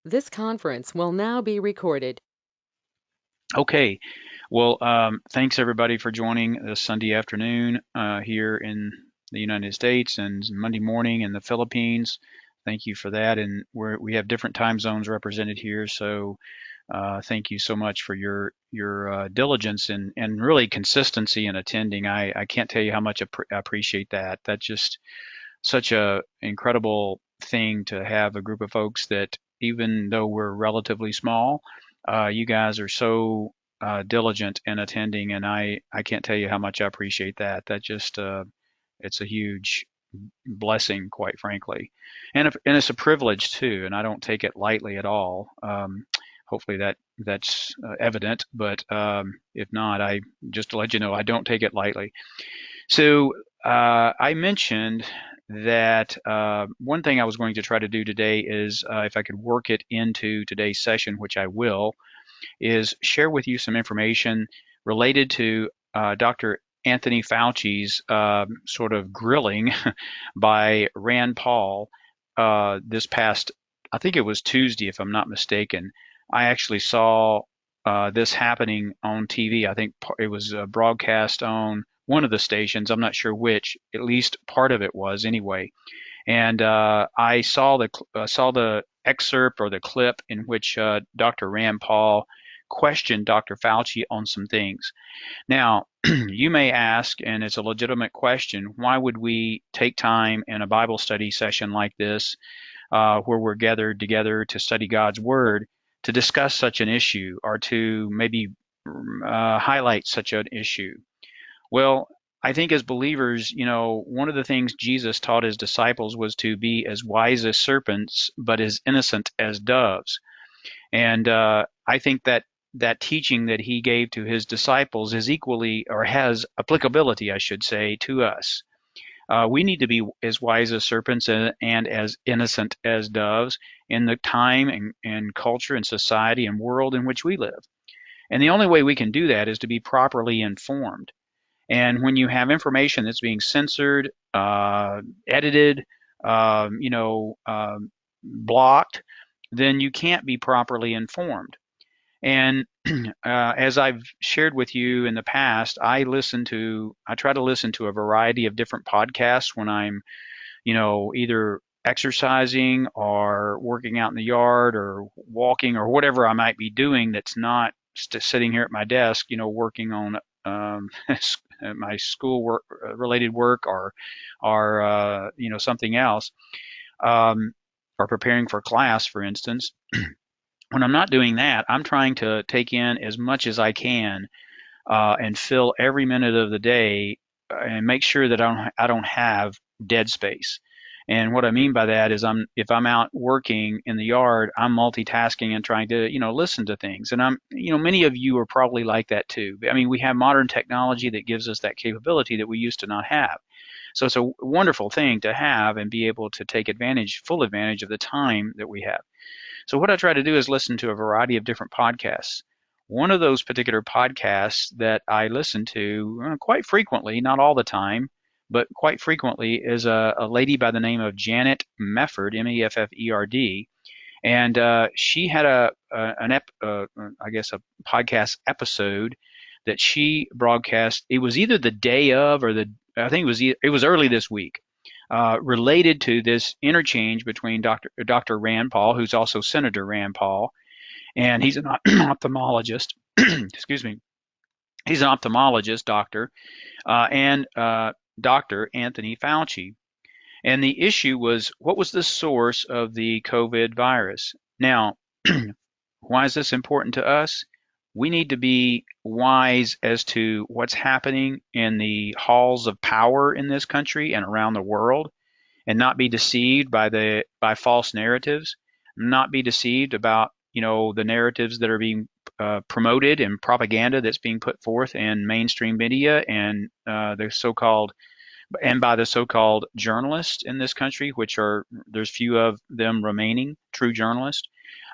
This conference will now be recorded. Okay. Well, thanks everybody for joining this Sunday afternoon here in the United States and Monday morning in the Philippines. Thank you for that. And we have different time zones represented here, so thank you so much for your diligence and really consistency in attending. I can't tell you how much I appreciate that. That's just such a incredible thing to have a group of folks that, even though we're relatively small, you guys are so diligent in attending, and I can't tell you how much I appreciate that. That just it's a huge blessing, quite frankly, and it's a privilege too, and I don't take it lightly at all. Hopefully that's evident, but if not, I just to let you know I don't take it lightly. So I mentioned that one thing I was going to try to do today is, if I could work it into today's session, which I will, is share with you some information related to Dr. Anthony Fauci's sort of grilling by Rand Paul this past, I think it was Tuesday, if I'm not mistaken. I actually saw this happening on TV. I think it was broadcast on one of the stations. I'm not sure which. At least part of it was anyway. And I saw the excerpt or the clip in which Dr. Rand Paul questioned Dr. Fauci on some things. Now, you may ask, and it's a legitimate question, why would we take time in a Bible study session like this, where we're gathered together to study God's Word, to discuss such an issue or to maybe highlight such an issue? Well, I think as believers, one of the things Jesus taught his disciples was to be as wise as serpents, but as innocent as doves. And I think that teaching that he gave to his disciples is equally, or has applicability, I should say, to us. We need to be as wise as serpents and as innocent as doves in the time and culture and society and world in which we live. And the only way we can do that is to be properly informed. And when you have information that's being censored, edited, um, you know, um, blocked, then you can't be properly informed. And as I've shared with you in the past, I try to listen to a variety of different podcasts when I'm, either exercising or working out in the yard or walking or whatever I might be doing that's not sitting here at my desk, working on my school work related work or something else, um, or preparing for class, for instance. When I'm not doing that, I'm trying to take in as much as I can and fill every minute of the day and make sure that I don't have dead space. And what I mean by that is, if I'm out working in the yard, I'm multitasking and trying to, listen to things. And many of you are probably like that too. I mean, we have modern technology that gives us that capability that we used to not have. So it's a wonderful thing to have and be able to take full advantage of the time that we have. So what I try to do is listen to a variety of different podcasts. One of those particular podcasts that I listen to quite frequently, not all the time, but quite frequently, is a lady by the name of Janet Mefford, Mefferd, and she had I guess a podcast episode that she broadcast. It was either the day of or I think it was early this week, related to this interchange between Dr. Rand Paul, who's also Senator Rand Paul, and he's an ophthalmologist. Excuse me. He's an ophthalmologist doctor, and Dr. Anthony Fauci. And the issue was, what was the source of the COVID virus? Now, why is this important to us? We need to be wise as to what's happening in the halls of power in this country and around the world, and not be deceived by false narratives, not be deceived about the narratives that are being promoted and propaganda that's being put forth in mainstream media and by the so-called journalists in this country, there's few of them remaining, true journalists.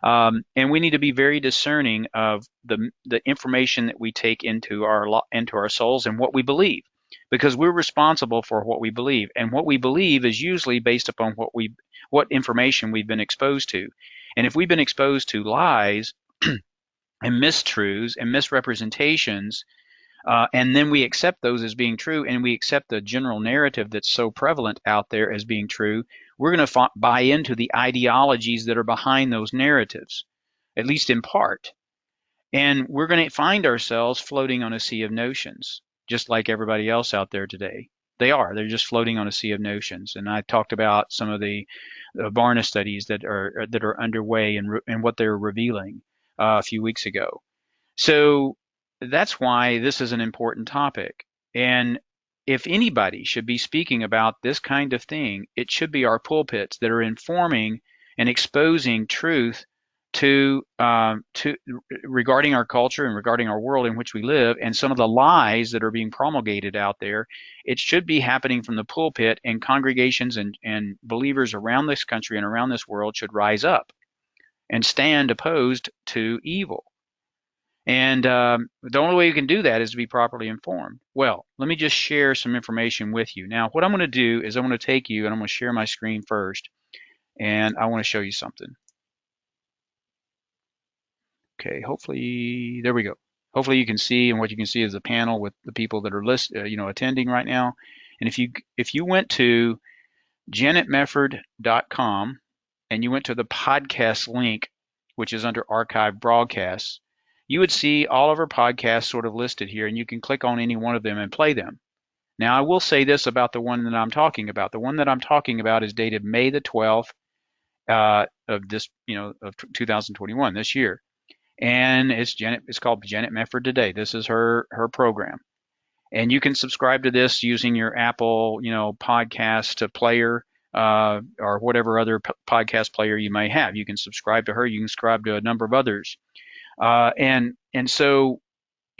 And we need to be very discerning of the information that we take into our souls and what we believe, because we're responsible for what we believe, and what we believe is usually based upon what information we've been exposed to. And if we've been exposed to lies and mistruths and misrepresentations, and then we accept those as being true, and we accept the general narrative that's so prevalent out there as being true, we're going to buy into the ideologies that are behind those narratives, at least in part. And we're going to find ourselves floating on a sea of notions, just like everybody else out there today. They're just floating on a sea of notions. And I talked about some of the Barna studies that are underway and what they're revealing a few weeks ago. So that's why this is an important topic. And if anybody should be speaking about this kind of thing, it should be our pulpits that are informing and exposing truth to regarding our culture and regarding our world in which we live, and some of the lies that are being promulgated out there. It should be happening from the pulpit, and congregations and believers around this country and around this world should rise up and stand opposed to evil. And the only way you can do that is to be properly informed. Well, let me just share some information with you. Now, what I'm going to do is I'm going to take you and I'm going to share my screen first, and I want to show you something. Okay, hopefully, there we go. Hopefully you can see, and what you can see is a panel with the people that are attending right now. And if you went to janetmefford.com and you went to the podcast link, which is under archive broadcasts, you would see all of our podcasts sort of listed here, and you can click on any one of them and play them. Now, I will say this about the one that I'm talking about. The one that I'm talking about is dated May the 12th of this, of 2021, this year. And it's called Janet Mefford Today. This is her program. And you can subscribe to this using your Apple, podcast player, or whatever other podcast player you may have. You can subscribe to her. You can subscribe to a number of others. And so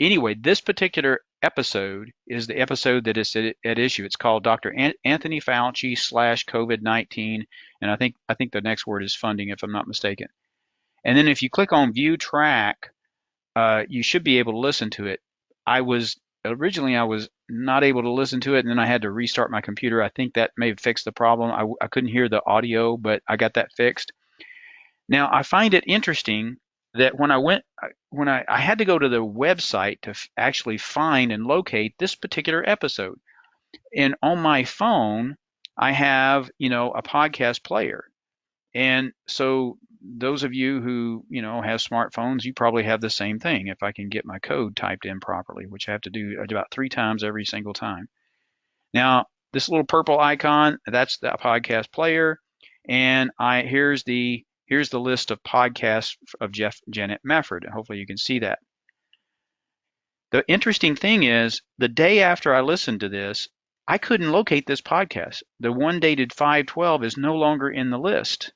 anyway, this particular episode is the episode that is at issue. It's called Dr. Anthony Fauci / Covid-19, and I think the next word is funding, if I'm not mistaken. And then if you click on View Track, you should be able to listen to it. Originally I was not able to listen to it, and then I had to restart my computer. I think that may have fixed the problem. I couldn't hear the audio, but I got that fixed. Now, I find it interesting that when I had to go to the website to actually find and locate this particular episode. And on my phone, I have, a podcast player. And so those of you who, have smartphones, you probably have the same thing if I can get my code typed in properly, which I have to do about 3 times every single time. Now, this little purple icon, that's the podcast player. And here's the list of podcasts of Janet Mefford. Hopefully you can see that. The interesting thing is, the day after I listened to this, I couldn't locate this podcast. The one dated 5/12 is no longer in the list.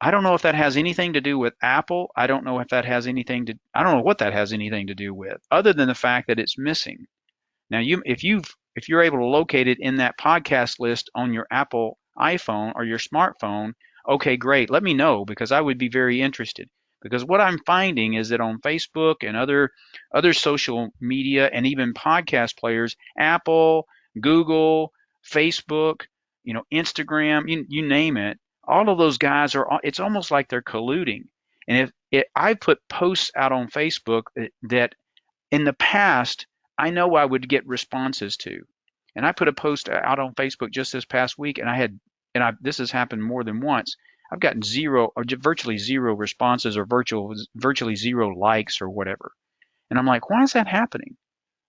I don't know if that has anything to do with Apple. I don't know what that has anything to do with, other than the fact that it's missing. Now, if you're able to locate it in that podcast list on your Apple iPhone or your smartphone, okay, great. Let me know, because I would be very interested. Because what I'm finding is that on Facebook and other social media and even podcast players, Apple, Google, Facebook, Instagram, you name it, all of those guys it's almost like they're colluding. And if I put posts out on Facebook that in the past I know I would get responses to, and I put a post out on Facebook just this past week, and this has happened more than once. I've gotten zero or virtually zero responses, or virtually zero likes or whatever. And I'm like, why is that happening?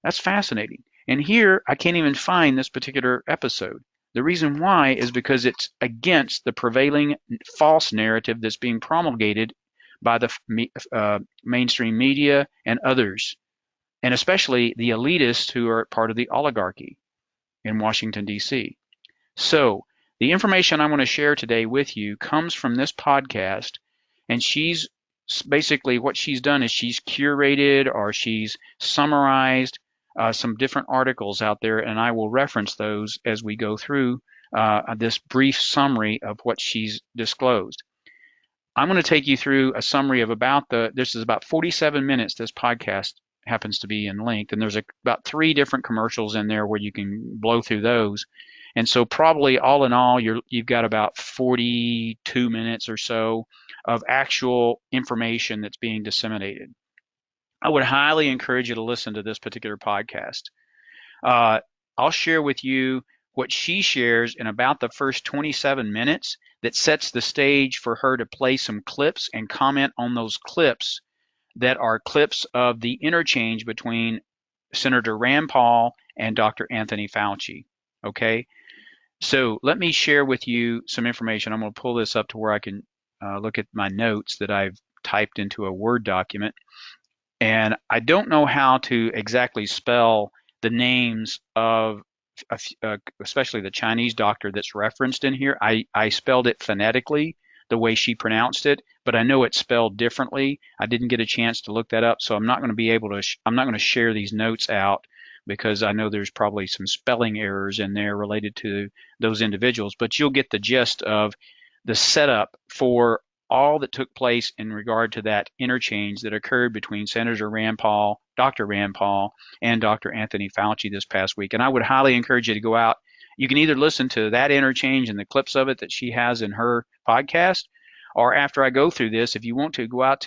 That's fascinating. And here I can't even find this particular episode. The reason why is because it's against the prevailing false narrative that's being promulgated by the mainstream media and others, and especially the elitists who are part of the oligarchy in Washington, D.C. So the information I want to share today with you comes from this podcast, and she's basically, what she's done is she's curated, or she's summarized some different articles out there, and I will reference those as we go through this brief summary of what she's disclosed. I'm going to take you through a summary of this is about 47 minutes, this podcast happens to be in length, and there's about 3 different commercials in there where you can blow through those. And so probably all in all, you've got about 42 minutes or so of actual information that's being disseminated. I would highly encourage you to listen to this particular podcast. Uh, I'll share with you what she shares in about the first 27 minutes that sets the stage for her to play some clips and comment on those clips that are clips of the interchange between Senator Rand Paul and Dr. Anthony Fauci. Okay, so let me share with you some information. I'm going to pull this up to where I can look at my notes that I've typed into a Word document. And I don't know how to exactly spell the names of especially the Chinese doctor that's referenced in here. I spelled it phonetically the way she pronounced it, but I know it's spelled differently. I didn't get a chance to look that up, so I'm not going to be able to. I'm not going to share these notes out because I know there's probably some spelling errors in there related to those individuals. But you'll get the gist of the setup for all that took place in regard to that interchange that occurred between Senator Rand Paul, Dr. Rand Paul, and Dr. Anthony Fauci this past week. And I would highly encourage you to go out. You can either listen to that interchange and the clips of it that she has in her podcast, or after I go through this, if you want to, go out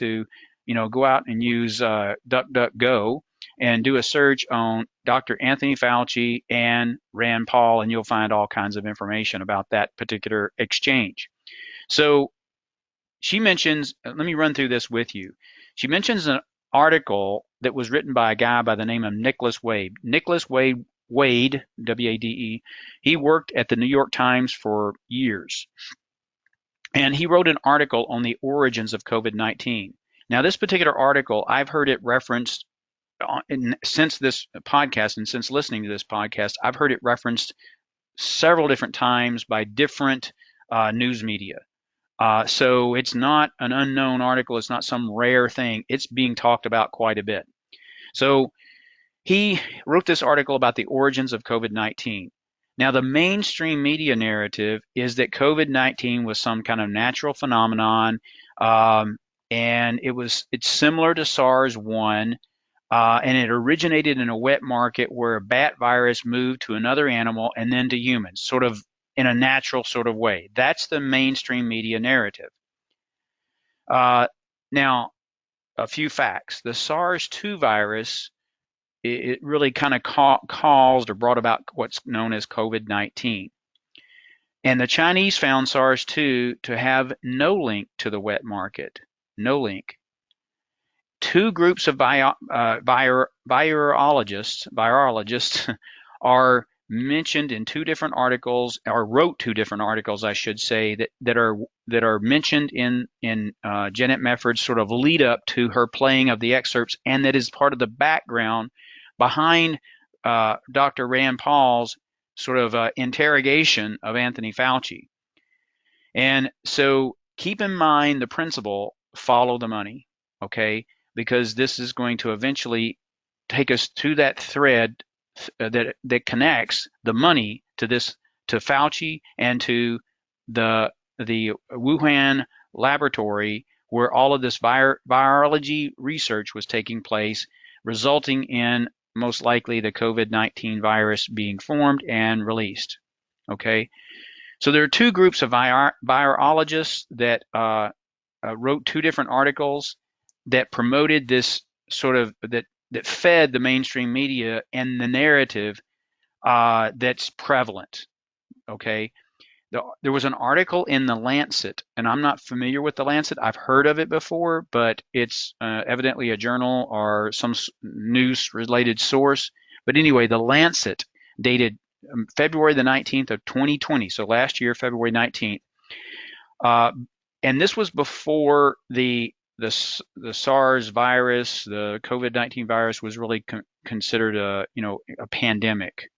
and use DuckDuckGo and do a search on Dr. Anthony Fauci and Rand Paul, and you'll find all kinds of information about that particular exchange. So she mentions, let me run through this with you. She mentions an article that was written by a guy by the name of Nicholas Wade. Nicholas Wade, W-A-D-E, he worked at the New York Times for years. And he wrote an article on the origins of COVID-19. Now, this particular article, I've heard it referenced since this podcast and since listening to this podcast, I've heard it referenced several different times by different news media. So it's not an unknown article. It's not some rare thing. It's being talked about quite a bit. So he wrote this article about the origins of COVID-19. Now, the mainstream media narrative is that COVID-19 was some kind of natural phenomenon, and it's similar to SARS-1, and it originated in a wet market where a bat virus moved to another animal and then to humans, sort of in a natural sort of way. That's the mainstream media narrative. Now, a few facts. The SARS-2 virus, it really kind of caused or brought about what's known as COVID-19. And the Chinese found SARS-2 to have no link to the wet market, no link. Two groups of virologists are mentioned in two different articles, or wrote two different articles, I should say, that are mentioned in Janet Mefford's sort of lead up to her playing of the excerpts, and that is part of the background behind Dr. Rand Paul's sort of interrogation of Anthony Fauci. And so keep in mind the principle: follow the money, okay? Because this is going to eventually take us to that thread that connects the money to Fauci and to the Wuhan laboratory where all of this virology research was taking place, resulting in most likely the COVID-19 virus being formed and released. Okay, so there are two groups of virologists that wrote two different articles that promoted this sort of that fed the mainstream media and the narrative that's prevalent. Okay, there was an article in the Lancet, and I'm not familiar with the Lancet. I've heard of it before, but it's evidently a journal or some news-related source. But anyway, the Lancet, dated February the 19th of 2020, so last year, February 19th, and this was before the SARS virus, the COVID-19 virus, was really considered a pandemic.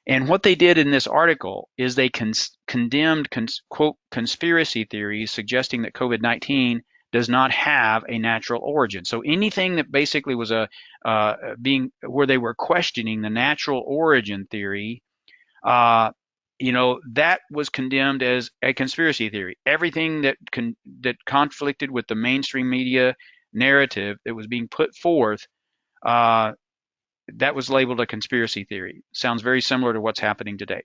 And what they did in this article is they condemned quote conspiracy theories suggesting that COVID-19 does not have a natural origin. So anything that basically was where they were questioning the natural origin theory, that was condemned as a conspiracy theory. Everything that conflicted with the mainstream media narrative that was being put forth, that was labeled a conspiracy theory. Sounds very similar to what's happening today.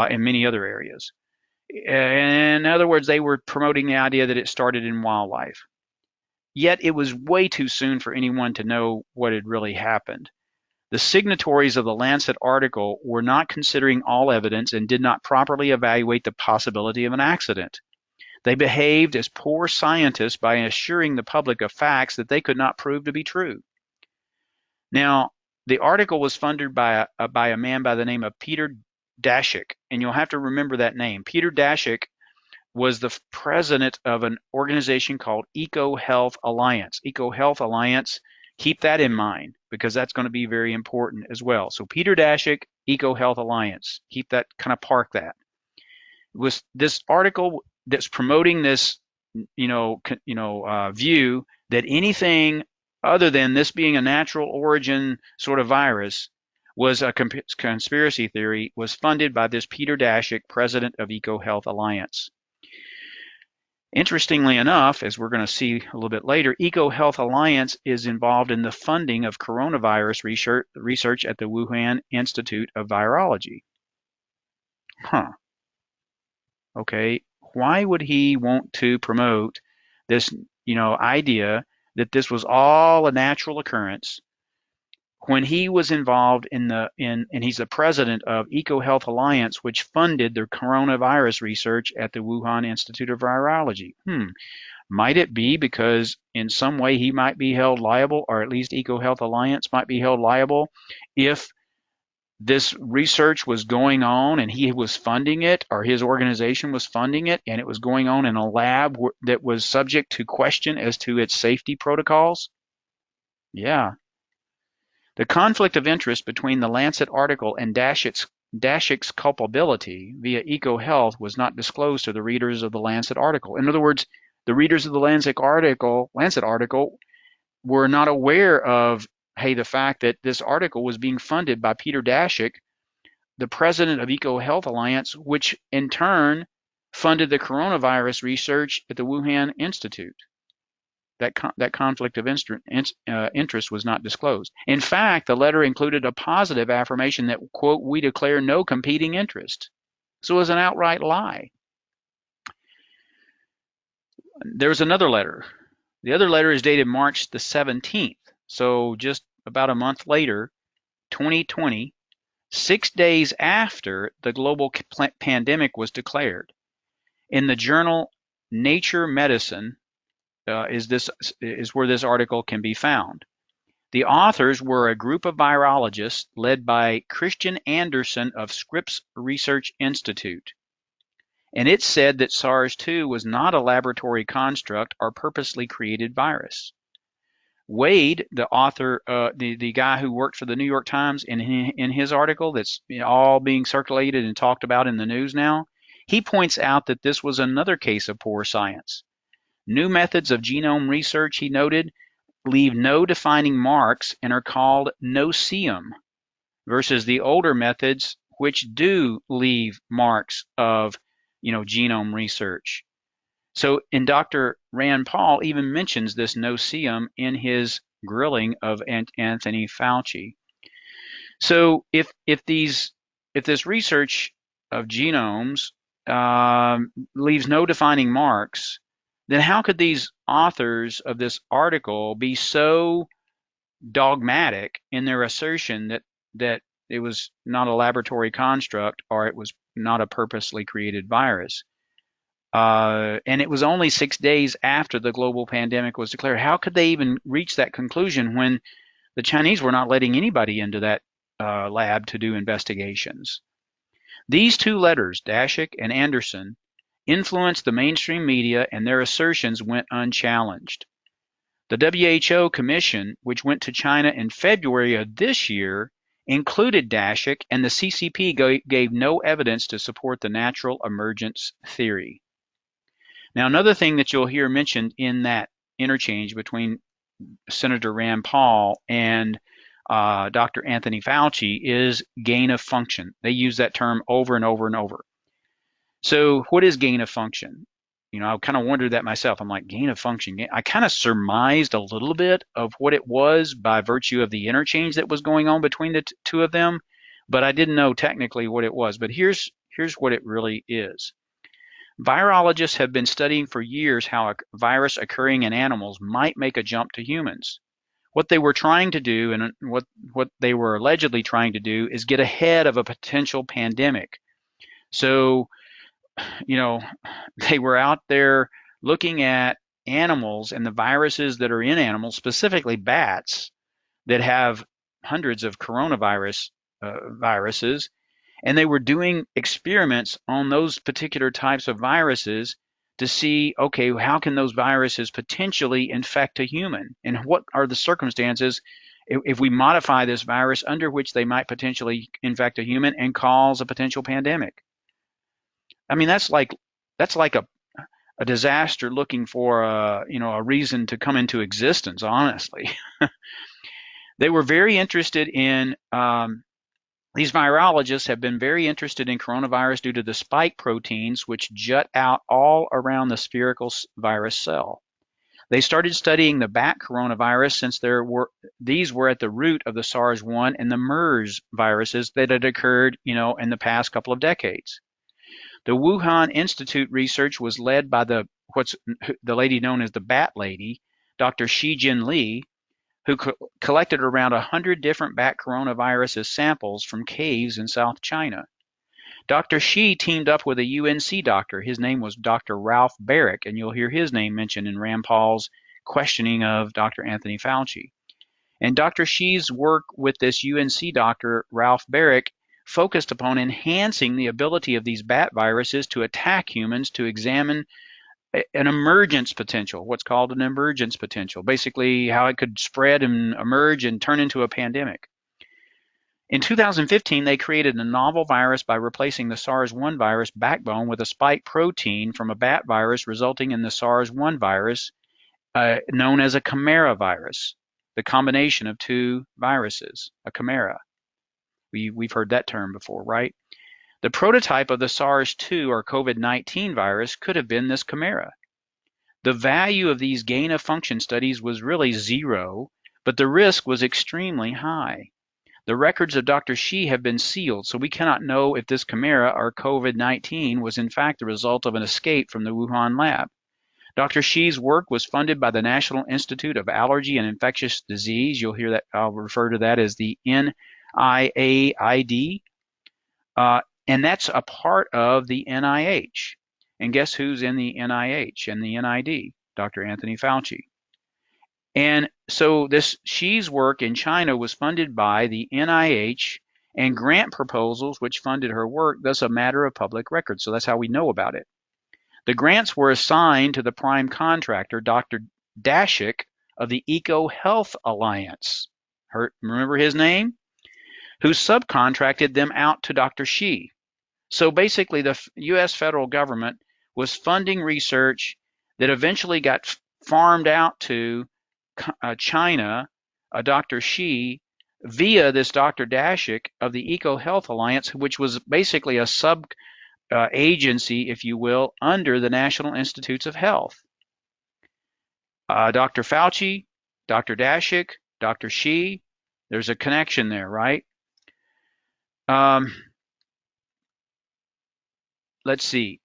in many other areas. In other words, they were promoting the idea that it started in wildlife. Yet it was way too soon for anyone to know what had really happened. The signatories of the Lancet article were not considering all evidence and did not properly evaluate the possibility of an accident. They behaved as poor scientists by assuring the public of facts that they could not prove to be true. Now, the article was funded by a man by the name of Peter Daszak, and you'll have to remember that name. Peter Daszak was the president of an organization called EcoHealth Alliance. EcoHealth Alliance, keep that in mind because that's going to be very important as well. So Peter Daszak, EcoHealth Alliance, keep that, kind of park that. It was this article that's promoting this, view that anything other than this being a natural origin sort of virus was a conspiracy theory, was funded by this Peter Daszak, president of EcoHealth Alliance. Interestingly enough, as we're going to see a little bit later, EcoHealth Alliance is involved in the funding of coronavirus research at the Wuhan Institute of Virology. Huh. Okay, why would he want to promote this, idea that this was all a natural occurrence when he was involved and he's the president of EcoHealth Alliance, which funded the coronavirus research at the Wuhan Institute of Virology? Might it be because in some way he might be held liable, or at least EcoHealth Alliance might be held liable, if this research was going on and he was funding it, or his organization was funding it, and it was going on in a lab that was subject to question as to its safety protocols? Yeah. The conflict of interest between the Lancet article and Daszak's culpability via EcoHealth was not disclosed to the readers of the Lancet article. In other words, the readers of the Lancet article were not aware of, hey, the fact that this article was being funded by Peter Daszak, the president of EcoHealth Alliance, which in turn funded the coronavirus research at the Wuhan Institute. That conflict of interest was not disclosed. In fact, the letter included a positive affirmation that, quote, we declare no competing interest. So it was an outright lie. There's another letter. The other letter is dated March the 17th. So just about a month later, 2020, 6 days after the global pandemic was declared. In the journal Nature Medicine, is where this article can be found. The authors were a group of virologists led by Christian Anderson of Scripps Research Institute. And it said that SARS-2 was not a laboratory construct or purposely created virus. Wade, the author, the guy who worked for the New York Times, in his article that's all being circulated and talked about in the news now, he points out that this was another case of poor science. New methods of genome research, he noted, leave no defining marks and are called no-see-um, versus the older methods which do leave marks of, genome research. So, and Dr. Rand Paul even mentions this no-see-um in his grilling of Anthony Fauci. So, if this research of genomes leaves no defining marks, then how could these authors of this article be so dogmatic in their assertion that it was not a laboratory construct or it was not a purposely created virus? And it was only 6 days after the global pandemic was declared. How could they even reach that conclusion when the Chinese were not letting anybody into that lab to do investigations? These two letters, Daszak and Anderson, influenced the mainstream media, and their assertions went unchallenged. The WHO Commission, which went to China in February of this year, included Daszak, and the CCP gave no evidence to support the natural emergence theory. Now, another thing that you'll hear mentioned in that interchange between Senator Rand Paul and Dr. Anthony Fauci is gain of function. They use that term over and over and over. So what is gain of function? I kind of wondered that myself. I'm like, gain of function. I kind of surmised a little bit of what it was by virtue of the interchange that was going on between the two of them, but I didn't know technically what it was. But here's Here's what it really is. Virologists have been studying for years how a virus occurring in animals might make a jump to humans. What they were trying to do, and what they were allegedly trying to do, is get ahead of a potential pandemic. So, you know, they were out there looking at animals and the viruses that are in animals, specifically bats, that have hundreds of coronavirus viruses, and they were doing experiments on those particular types of viruses to see, okay, how can those viruses potentially infect a human, and what are the circumstances if we modify this virus under which they might potentially infect a human and cause a potential pandemic. I mean, that's like a disaster looking for a reason to come into existence. Honestly, they were very interested in these virologists have been very interested in coronavirus due to the spike proteins which jut out all around the spherical virus cell. They started studying the bat coronavirus since these were at the root of the SARS-1 and the MERS viruses that had occurred, in the past couple of decades. The Wuhan Institute research was led by the lady known as the Bat Lady, Dr. Shijin Li, who collected around 100 different bat coronavirus samples from caves in South China. Dr. Shi teamed up with a UNC doctor. His name was Dr. Ralph Baric, and you'll hear his name mentioned in Rand Paul's questioning of Dr. Anthony Fauci. And Dr. Shi's work with this UNC doctor, Ralph Baric, focused upon enhancing the ability of these bat viruses to attack humans to examine an emergence potential, what's called an emergence potential, basically how it could spread and emerge and turn into a pandemic. In 2015, they created a novel virus by replacing the SARS-1 virus backbone with a spike protein from a bat virus, resulting in the SARS-1 virus known as a chimera virus, the combination of two viruses, a chimera. We've heard that term before, right? The prototype of the SARS-2 or Covid-19 virus could have been this chimera. The value of these gain-of-function studies was really zero, but the risk was extremely high. The records of Dr. Shi have been sealed, so we cannot know if this chimera or Covid-19 was in fact the result of an escape from the Wuhan lab. Dr. Shi's work was funded by the National Institute of Allergy and Infectious Disease. You'll hear that, I'll refer to that as the NIAID. And that's a part of the NIH. And guess who's in the NIH and the NID? Dr. Anthony Fauci. And so this Shi's work in China was funded by the NIH, and grant proposals which funded her work, thus a matter of public record. So that's how we know about it. The grants were assigned to the prime contractor, Dr. Dashik of the Eco Health Alliance. Remember his name? Who subcontracted them out to Dr. Shi. So basically, the U.S. federal government was funding research that eventually got farmed out to China, Dr. Shi, via this Dr. Dashik of the Eco Health Alliance, which was basically a sub-agency, if you will, under the National Institutes of Health. Dr. Fauci, Dr. Dashik, Dr. Shi, there's a connection there, right? Let's see.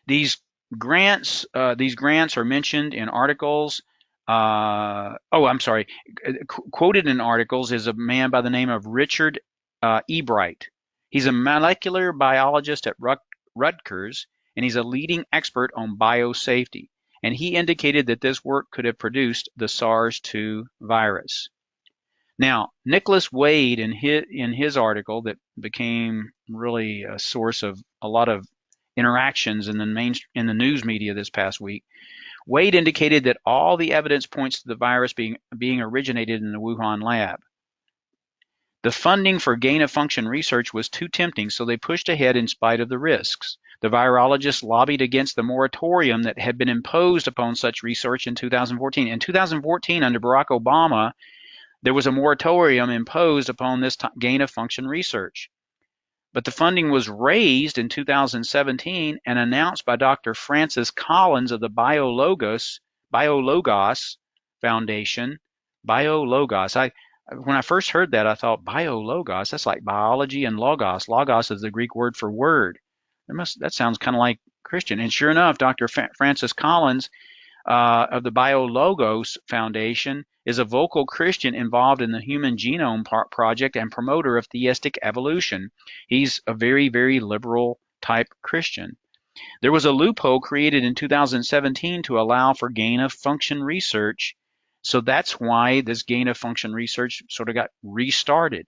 These grants are mentioned in articles. I'm sorry. Quoted in articles is a man by the name of Richard Ebright. He's a molecular biologist at Rutgers, and he's a leading expert on biosafety. And he indicated that this work could have produced the SARS-2 virus. Now, Nicholas Wade, in his article that became really a source of a lot of interactions in the news media this past week, Wade indicated that all the evidence points to the virus being originated in the Wuhan lab. The funding for gain-of-function research was too tempting, so they pushed ahead in spite of the risks. The virologists lobbied against the moratorium that had been imposed upon such research in 2014. In 2014, under Barack Obama, there was a moratorium imposed upon this gain-of-function research. But the funding was raised in 2017 and announced by Dr. Francis Collins of the BioLogos Foundation. BioLogos. When I first heard that, I thought biologos, that's like biology and logos. Logos is the Greek word for word. That sounds kind of like Christian. And sure enough, Dr. Francis Collins of the BioLogos Foundation is a vocal Christian involved in the Human Genome Project and promoter of theistic evolution. He's a very, very liberal type Christian. There was a loophole created in 2017 to allow for gain-of-function research. So that's why this gain-of-function research sort of got restarted.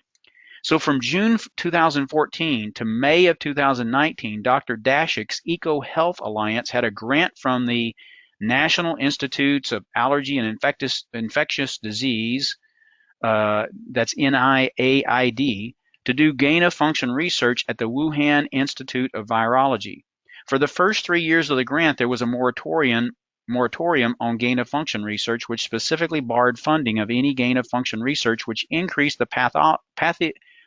So from June 2014 to May of 2019, Dr. Dashik's Eco Health Alliance had a grant from the National Institutes of Allergy and Infectious Disease, that's NIAID, to do gain-of-function research at the Wuhan Institute of Virology. For the first 3 years of the grant, there was a moratorium on gain-of-function research, which specifically barred funding of any gain-of-function research which increased the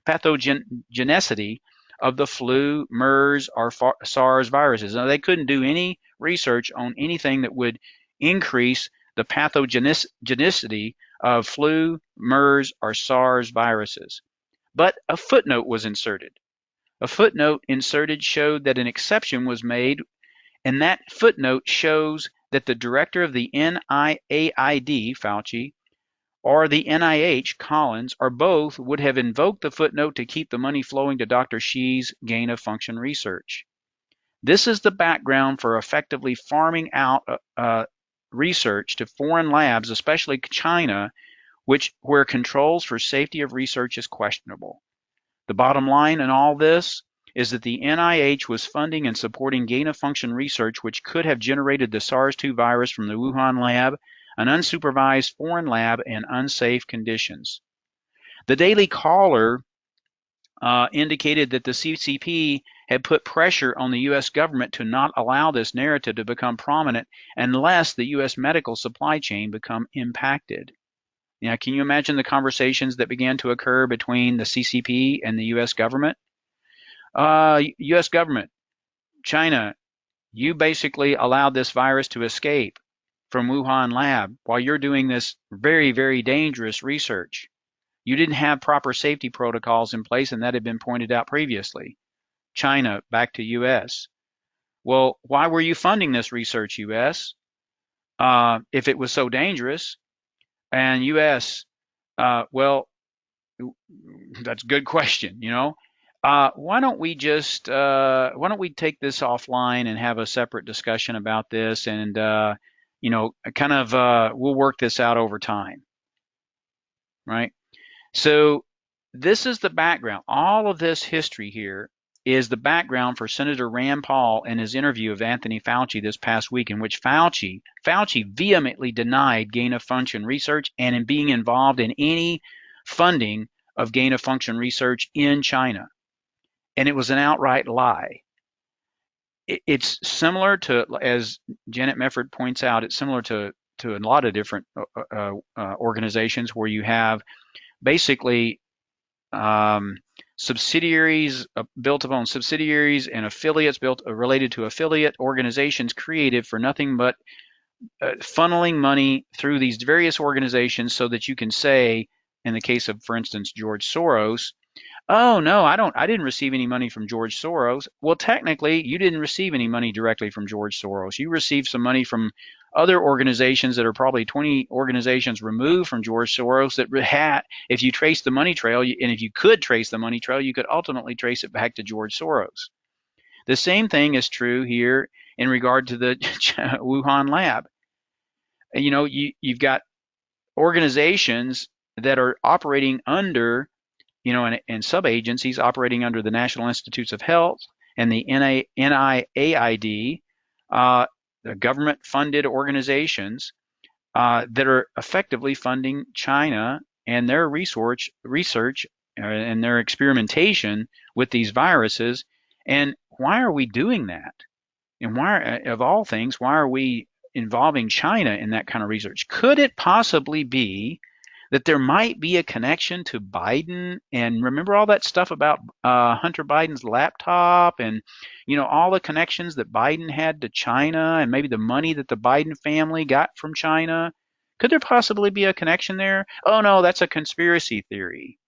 pathogenicity of the flu, MERS, or SARS viruses. Now, they couldn't do any research on anything that would increase the pathogenicity of flu, MERS, or SARS viruses. But a footnote was inserted. A footnote inserted showed that an exception was made, and that footnote shows that the director of the NIAID, Fauci, or the NIH, Collins, or both would have invoked the footnote to keep the money flowing to Dr. Xi's gain-of-function research. This is the background for effectively farming out research to foreign labs, especially China, where controls for safety of research is questionable. The bottom line in all this is that the NIH was funding and supporting gain-of-function research which could have generated the SARS-2 virus from the Wuhan lab, an unsupervised foreign lab, in unsafe conditions. The Daily Caller indicated that the CCP had put pressure on the U.S. government to not allow this narrative to become prominent unless the U.S. medical supply chain become impacted. Now, can you imagine the conversations that began to occur between the CCP and the U.S. government? U.S. government, China, you basically allowed this virus to escape from Wuhan lab while you're doing this very, very dangerous research. You didn't have proper safety protocols in place, and that had been pointed out previously. China, back to U.S. Well, why were you funding this research, U.S., if it was so dangerous? And U.S., well, that's a good question, you know. Why don't we take this offline and have a separate discussion about this, and we'll work this out over time, right? So this is the background. All of this history here is the background for Senator Rand Paul and his interview of Anthony Fauci this past week, in which Fauci vehemently denied gain-of-function research and in being involved in any funding of gain-of-function research in China. And it was an outright lie. It's similar to, as Janet Mefford points out, it's similar to a lot of different organizations where you have basically subsidiaries built upon subsidiaries and affiliates related to affiliate organizations created for nothing but funneling money through these various organizations so that you can say, in the case of, for instance, George Soros, oh no, I didn't receive any money from George Soros. Well, technically, you didn't receive any money directly from George Soros. You received some money from other organizations that are probably 20 organizations removed from George Soros that had, if you trace the money trail, and if you could trace the money trail, you could ultimately trace it back to George Soros. The same thing is true here in regard to the Wuhan lab. You know, you've got organizations that are operating under, you know, and sub-agencies operating under the National Institutes of Health and the NIAID, the government-funded organizations that are effectively funding China and their research and their experimentation with these viruses. And why are we doing that? And why, of all things, why are we involving China in that kind of research? Could it possibly be that there might be a connection to Biden? And remember all that stuff about Hunter Biden's laptop and, you know, all the connections that Biden had to China and maybe the money that the Biden family got from China? Could there possibly be a connection there? Oh no, that's a conspiracy theory.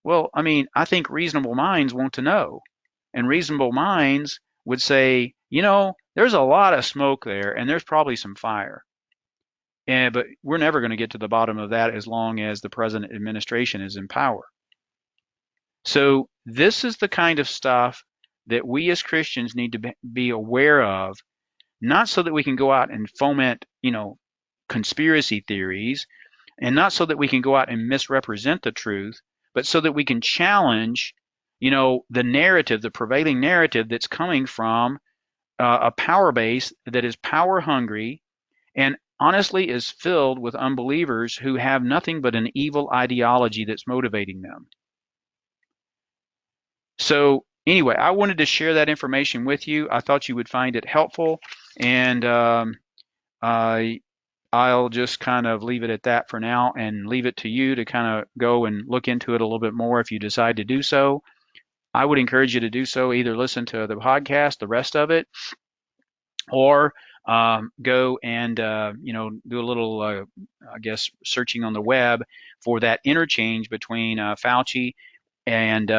Well, I mean, I think reasonable minds want to know. And reasonable minds would say, there's a lot of smoke there and there's probably some fire. But we're never going to get to the bottom of that as long as the present administration is in power. So this is the kind of stuff that we as Christians need to be aware of, not so that we can go out and foment, conspiracy theories, and not so that we can go out and misrepresent the truth, but so that we can challenge, the narrative, the prevailing narrative that's coming from a power base that is power hungry and honestly is filled with unbelievers who have nothing but an evil ideology that's motivating them. So anyway, I wanted to share that information with you. I thought you would find it helpful, and I'll just kind of leave it at that for now and leave it to you to kind of go and look into it a little bit more if you decide to do so. I would encourage you to do so. Either listen to the podcast, the rest of it, or go and do a little, I guess, searching on the web for that interchange between Fauci and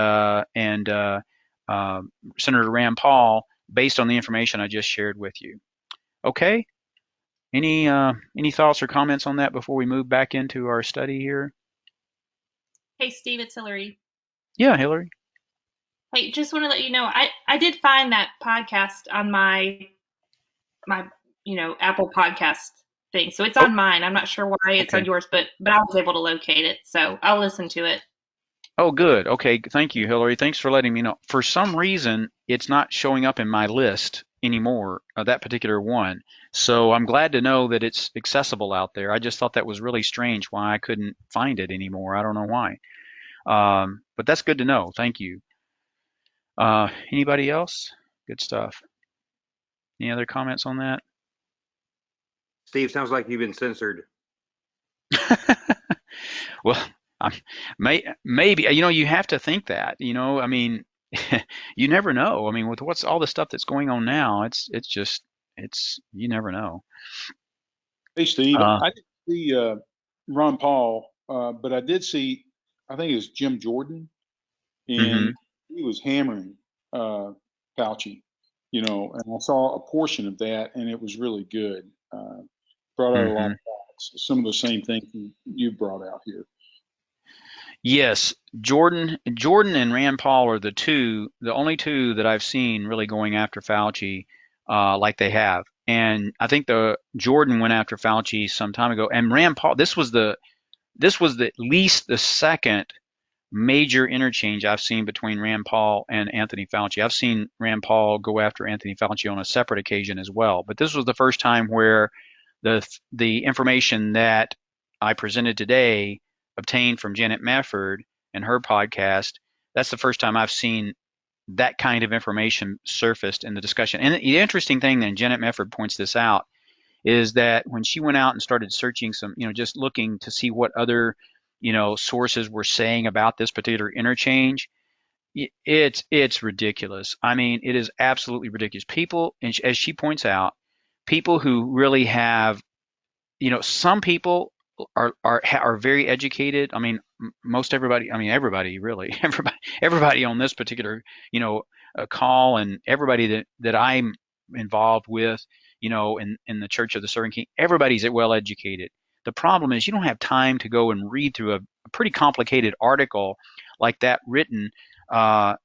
Senator Rand Paul, based on the information I just shared with you. Okay. Any thoughts or comments on that before we move back into our study here? Hey, Steve, it's Hillary. Yeah, Hillary. Hey, just want to let you know, I did find that podcast on my Apple podcast thing. So it's Oh, on mine. I'm not sure why it's on okay. yours, but I was able to locate it. So I'll listen to it. Oh, good. Okay. Thank you, Hillary. Thanks for letting me know. For some reason, it's not showing up in my list anymore, that particular one. So I'm glad to know that it's accessible out there. I just thought that was really strange why I couldn't find it anymore. I don't know why. But that's good to know. Thank you. Anybody else? Good stuff. Any other comments on that? Steve, sounds like you've been censored. Well, I'm, maybe, you have to think that, I mean, you never know. I mean, with what's all the stuff that's going on now, you never know. Hey, Steve, Uh, I didn't see Ron Paul, but I did see, I think it was Jim Jordan, and mhm. he was hammering Fauci, and I saw a portion of that, and it was really good. Brought out a lot of Mhm. facts, some of the same things you brought out here. Yes, Jordan and Rand Paul are the only two that I've seen really going after Fauci, like they have. And I think the Jordan went after Fauci some time ago, and Rand Paul. This was at least the second major interchange I've seen between Rand Paul and Anthony Fauci. I've seen Rand Paul go after Anthony Fauci on a separate occasion as well, but this was the first time where the information that I presented today, obtained from Janet Mefford and her podcast, that's the first time I've seen that kind of information surfaced in the discussion. And the interesting thing, and Janet Mefford points this out, is that when she went out and started searching some, just looking to see what other, sources were saying about this particular interchange, it's ridiculous. I mean, it is absolutely ridiculous. People, and as she points out, people who really have, some people are very educated. I mean, most everybody. I mean, everybody really, everybody on this particular, call, and everybody that I'm involved with, in the Church of the Servant King, everybody's well educated. The problem is you don't have time to go and read through a pretty complicated article like that written by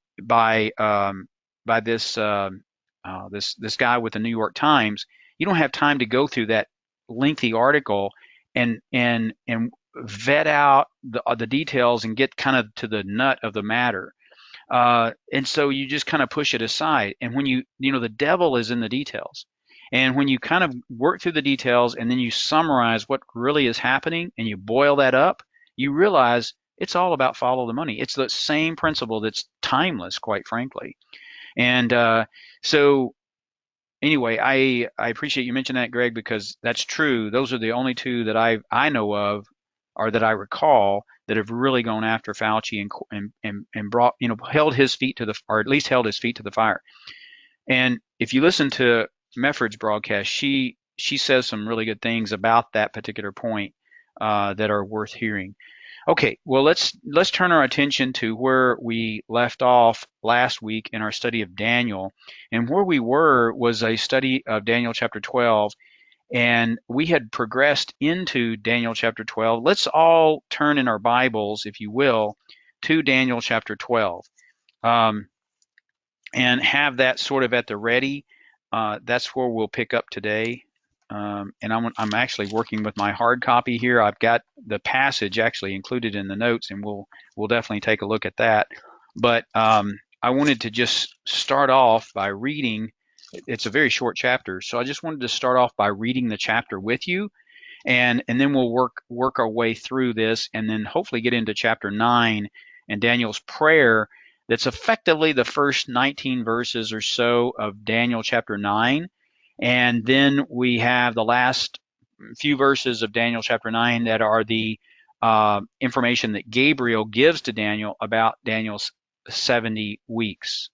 this guy with the New York Times. You don't have time to go through that lengthy article and vet out the details and get kind of to the nut of the matter. And so you just kind of push it aside. And when the devil is in the details. And when you kind of work through the details and then you summarize what really is happening and you boil that up, you realize it's all about follow the money. It's the same principle that's timeless, quite frankly. And so anyway, I appreciate you mentioning that, Greg, because that's true. Those are the only two that I know of, or that I recall, that have really gone after Fauci and brought, held his feet to the, or at least held his feet to the fire. And if you listen to Mefford's broadcast, she she says some really good things about that particular point that are worth hearing. Okay, well, let's turn our attention to where we left off last week in our study of Daniel. And where we were was a study of Daniel chapter 12, and we had progressed into Daniel chapter 12. Let's all turn in our Bibles, if you will, to Daniel chapter 12, and have that sort of at the ready. That's where we'll pick up today. And I'm actually working with my hard copy here. I've got the passage actually included in the notes, and we'll definitely take a look at that. But I wanted to just start off by reading. It's a very short chapter, so I just wanted to start off by reading the chapter with you, and then we'll work our way through this, and then hopefully get into chapter 9 and Daniel's prayer. That's effectively the first 19 verses or so of Daniel chapter 9. And then we have the last few verses of Daniel chapter 9 that are the information that Gabriel gives to Daniel about Daniel's 70 weeks,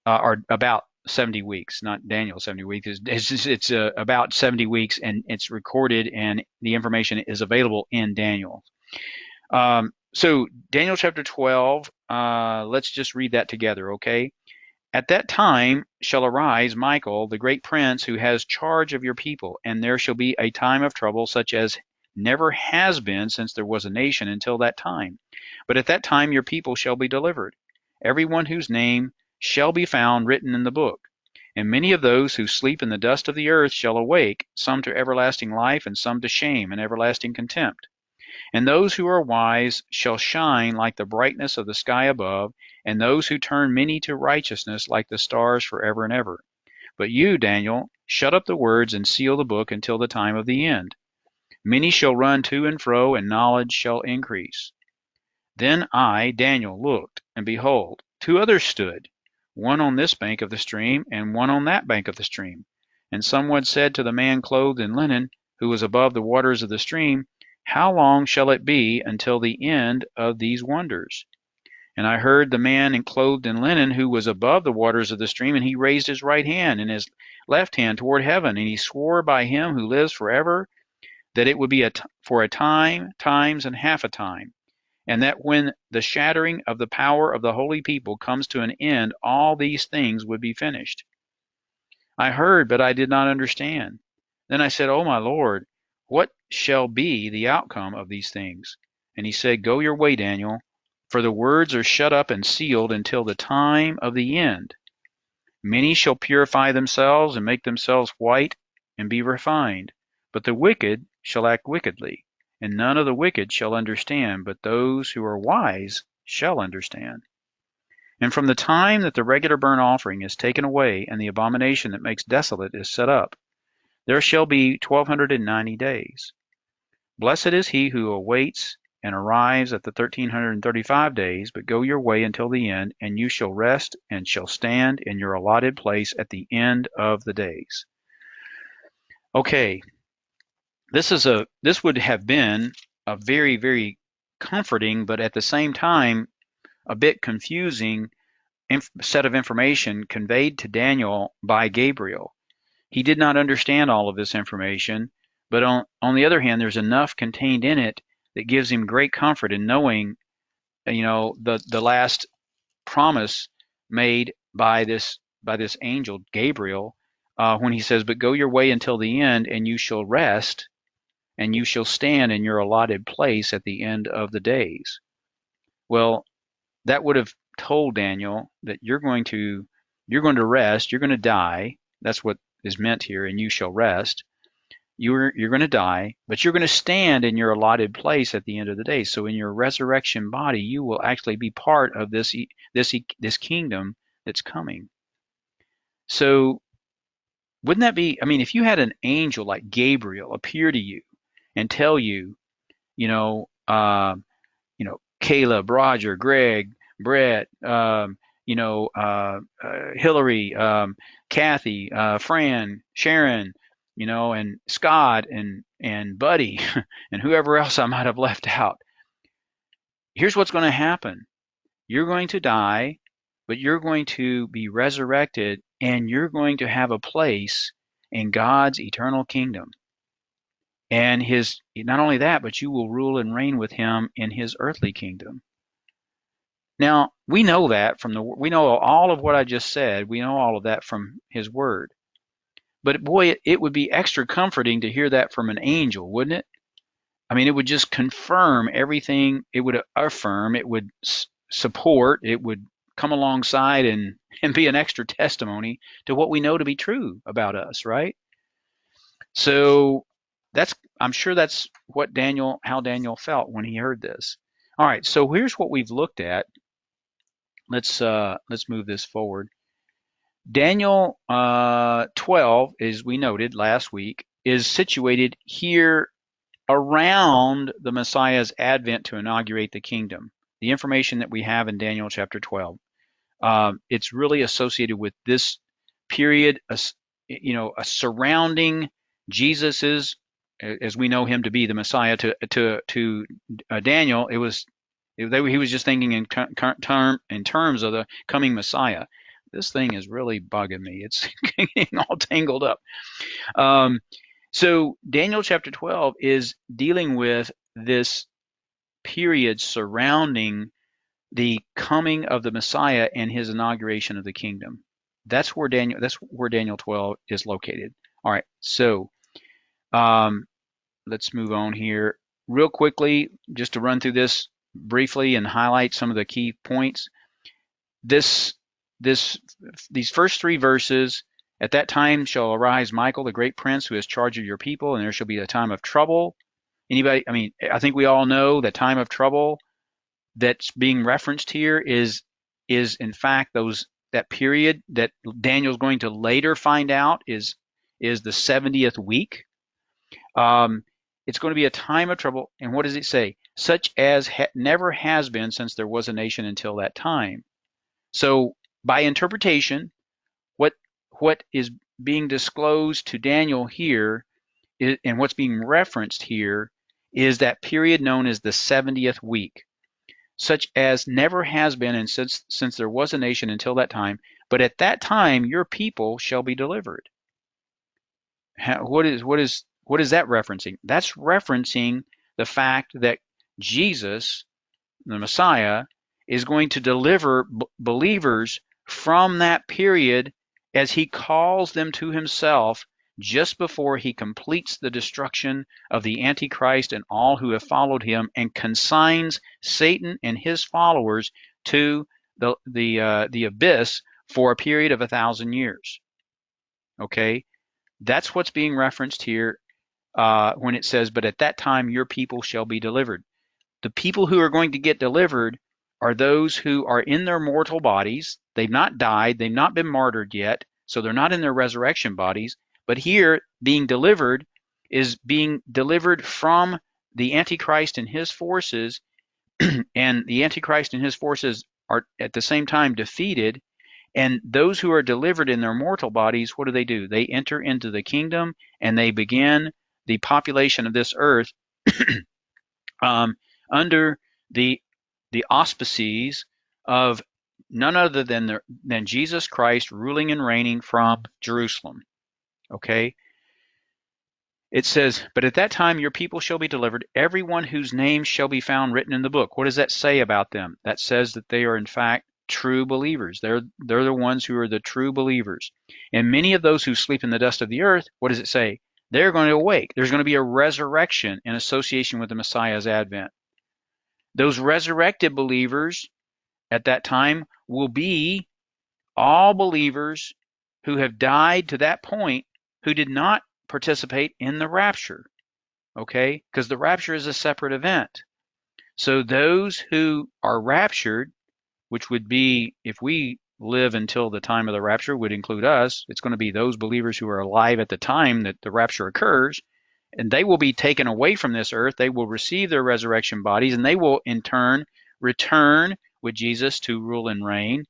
or about 70 weeks, not Daniel's 70 weeks. It's about 70 weeks, and it's recorded, and the information is available in Daniel. So Daniel chapter 12, let's just read that together, okay? At that time shall arise Michael, the great prince, who has charge of your people, and there shall be a time of trouble such as never has been since there was a nation until that time. But at that time your people shall be delivered, every one whose name shall be found written in the book. And many of those who sleep in the dust of the earth shall awake, some to everlasting life, and some to shame and everlasting contempt. And those who are wise shall shine like the brightness of the sky above, and those who turn many to righteousness like the stars forever and ever. But you, Daniel, shut up the words and seal the book until the time of the end. Many shall run to and fro, and knowledge shall increase. Then I, Daniel, looked, and behold, two others stood, one on this bank of the stream, and one on that bank of the stream. And someone said to the man clothed in linen, who was above the waters of the stream, How long shall it be until the end of these wonders? And I heard the man clothed in linen who was above the waters of the stream, and he raised his right hand and his left hand toward heaven, and he swore by him who lives forever that it would be for a time, times, and half a time, and that when the shattering of the power of the holy people comes to an end, all these things would be finished. I heard, but I did not understand. Then I said, O my Lord, what shall be the outcome of these things? And he said, Go your way, Daniel, for the words are shut up and sealed until the time of the end. Many shall purify themselves and make themselves white and be refined, but the wicked shall act wickedly, and none of the wicked shall understand, but those who are wise shall understand. And from the time that the regular burnt offering is taken away, and the abomination that makes desolate is set up, there shall be 1290 days. Blessed is he who awaits and arrives at the 1335 days, but go your way until the end, and you shall rest and shall stand in your allotted place at the end of the days. Okay, this would have been a very, very comforting, but at the same time a bit confusing set of information conveyed to Daniel by Gabriel. He did not understand all of this information, but on the other hand, there's enough contained in it that gives him great comfort in knowing, the last promise made by this angel Gabriel, when he says, "But go your way until the end, and you shall rest, and you shall stand in your allotted place at the end of the days." Well, that would have told Daniel that you're going to rest, you're going to die. That's what is meant here, and you shall rest. You're going to die, but you're going to stand in your allotted place at the end of the day. So in your resurrection body, you will actually be part of this kingdom that's coming. So wouldn't that be? I mean, if you had an angel like Gabriel appear to you and tell you, Caleb, Roger, Greg, Brett, Hillary, Kathy, Fran, Sharon, and Scott and Buddy and whoever else I might have left out. Here's what's going to happen. You're going to die, but you're going to be resurrected, and you're going to have a place in God's eternal kingdom. And not only that, but you will rule and reign with him in his earthly kingdom. Now, we know that we know all of what I just said. We know all of that from his word. But boy, it would be extra comforting to hear that from an angel, wouldn't it? I mean, it would just confirm everything. It would affirm, it would support, it would come alongside and be an extra testimony to what we know to be true about us, right? So I'm sure that's how Daniel felt when he heard this. All right, so here's what we've looked at. Let's move this forward. Daniel 12, as we noted last week, is situated here around the Messiah's advent to inaugurate the kingdom. The information that we have in Daniel chapter 12, it's really associated with this period, surrounding Jesus's, as we know him to be the Messiah. To Daniel, he was just thinking in terms of the coming Messiah. This thing is really bugging me. It's getting all tangled up. So Daniel chapter 12 is dealing with this period surrounding the coming of the Messiah and his inauguration of the kingdom. That's where Daniel 12 is located. All right, so let's move on here real quickly, just to run through this briefly and highlight some of the key points. These first three verses: at that time shall arise Michael, the great prince, who has charge of your people, and there shall be a time of trouble. Anybody? I mean, I think we all know the time of trouble that's being referenced here is in fact that period that Daniel's going to later find out is the 70th week. It's going to be a time of trouble, and what does it say? Such as never has been since there was a nation until that time. So by interpretation, what is being disclosed to Daniel here and what's being referenced here is that period known as the 70th week, such as never has been and since there was a nation until that time, but at that time your people shall be delivered. What is that referencing? That's referencing the fact that Jesus, the Messiah, is going to deliver believers from that period as he calls them to himself just before he completes the destruction of the Antichrist and all who have followed him, and consigns Satan and his followers to the abyss for a period of 1,000 years. Okay, that's what's being referenced here when it says, "But at that time your people shall be delivered." The people who are going to get delivered are those who are in their mortal bodies. They've not died. They've not been martyred yet, so they're not in their resurrection bodies. But here, being delivered is being delivered from the Antichrist and his forces, and the Antichrist and his forces are at the same time defeated. And those who are delivered in their mortal bodies, what do? They enter into the kingdom, and they begin the population of this earth under the auspices of none other than Jesus Christ ruling and reigning from Jerusalem. Okay? It says, "But at that time your people shall be delivered, everyone whose name shall be found written in the book." What does that say about them? That says that they are in fact true believers. They're the ones who are the true believers. And many of those who sleep in the dust of the earth, what does it say? They're going to awake. There's going to be a resurrection in association with the Messiah's advent. Those resurrected believers at that time will be all believers who have died to that point who did not participate in the rapture, okay? Because the rapture is a separate event. So those who are raptured, which would be, if we live until the time of the rapture, would include us, it's going to be those believers who are alive at the time that the rapture occurs, and they will be taken away from this earth. They will receive their resurrection bodies, and they will in turn return with Jesus to rule and reign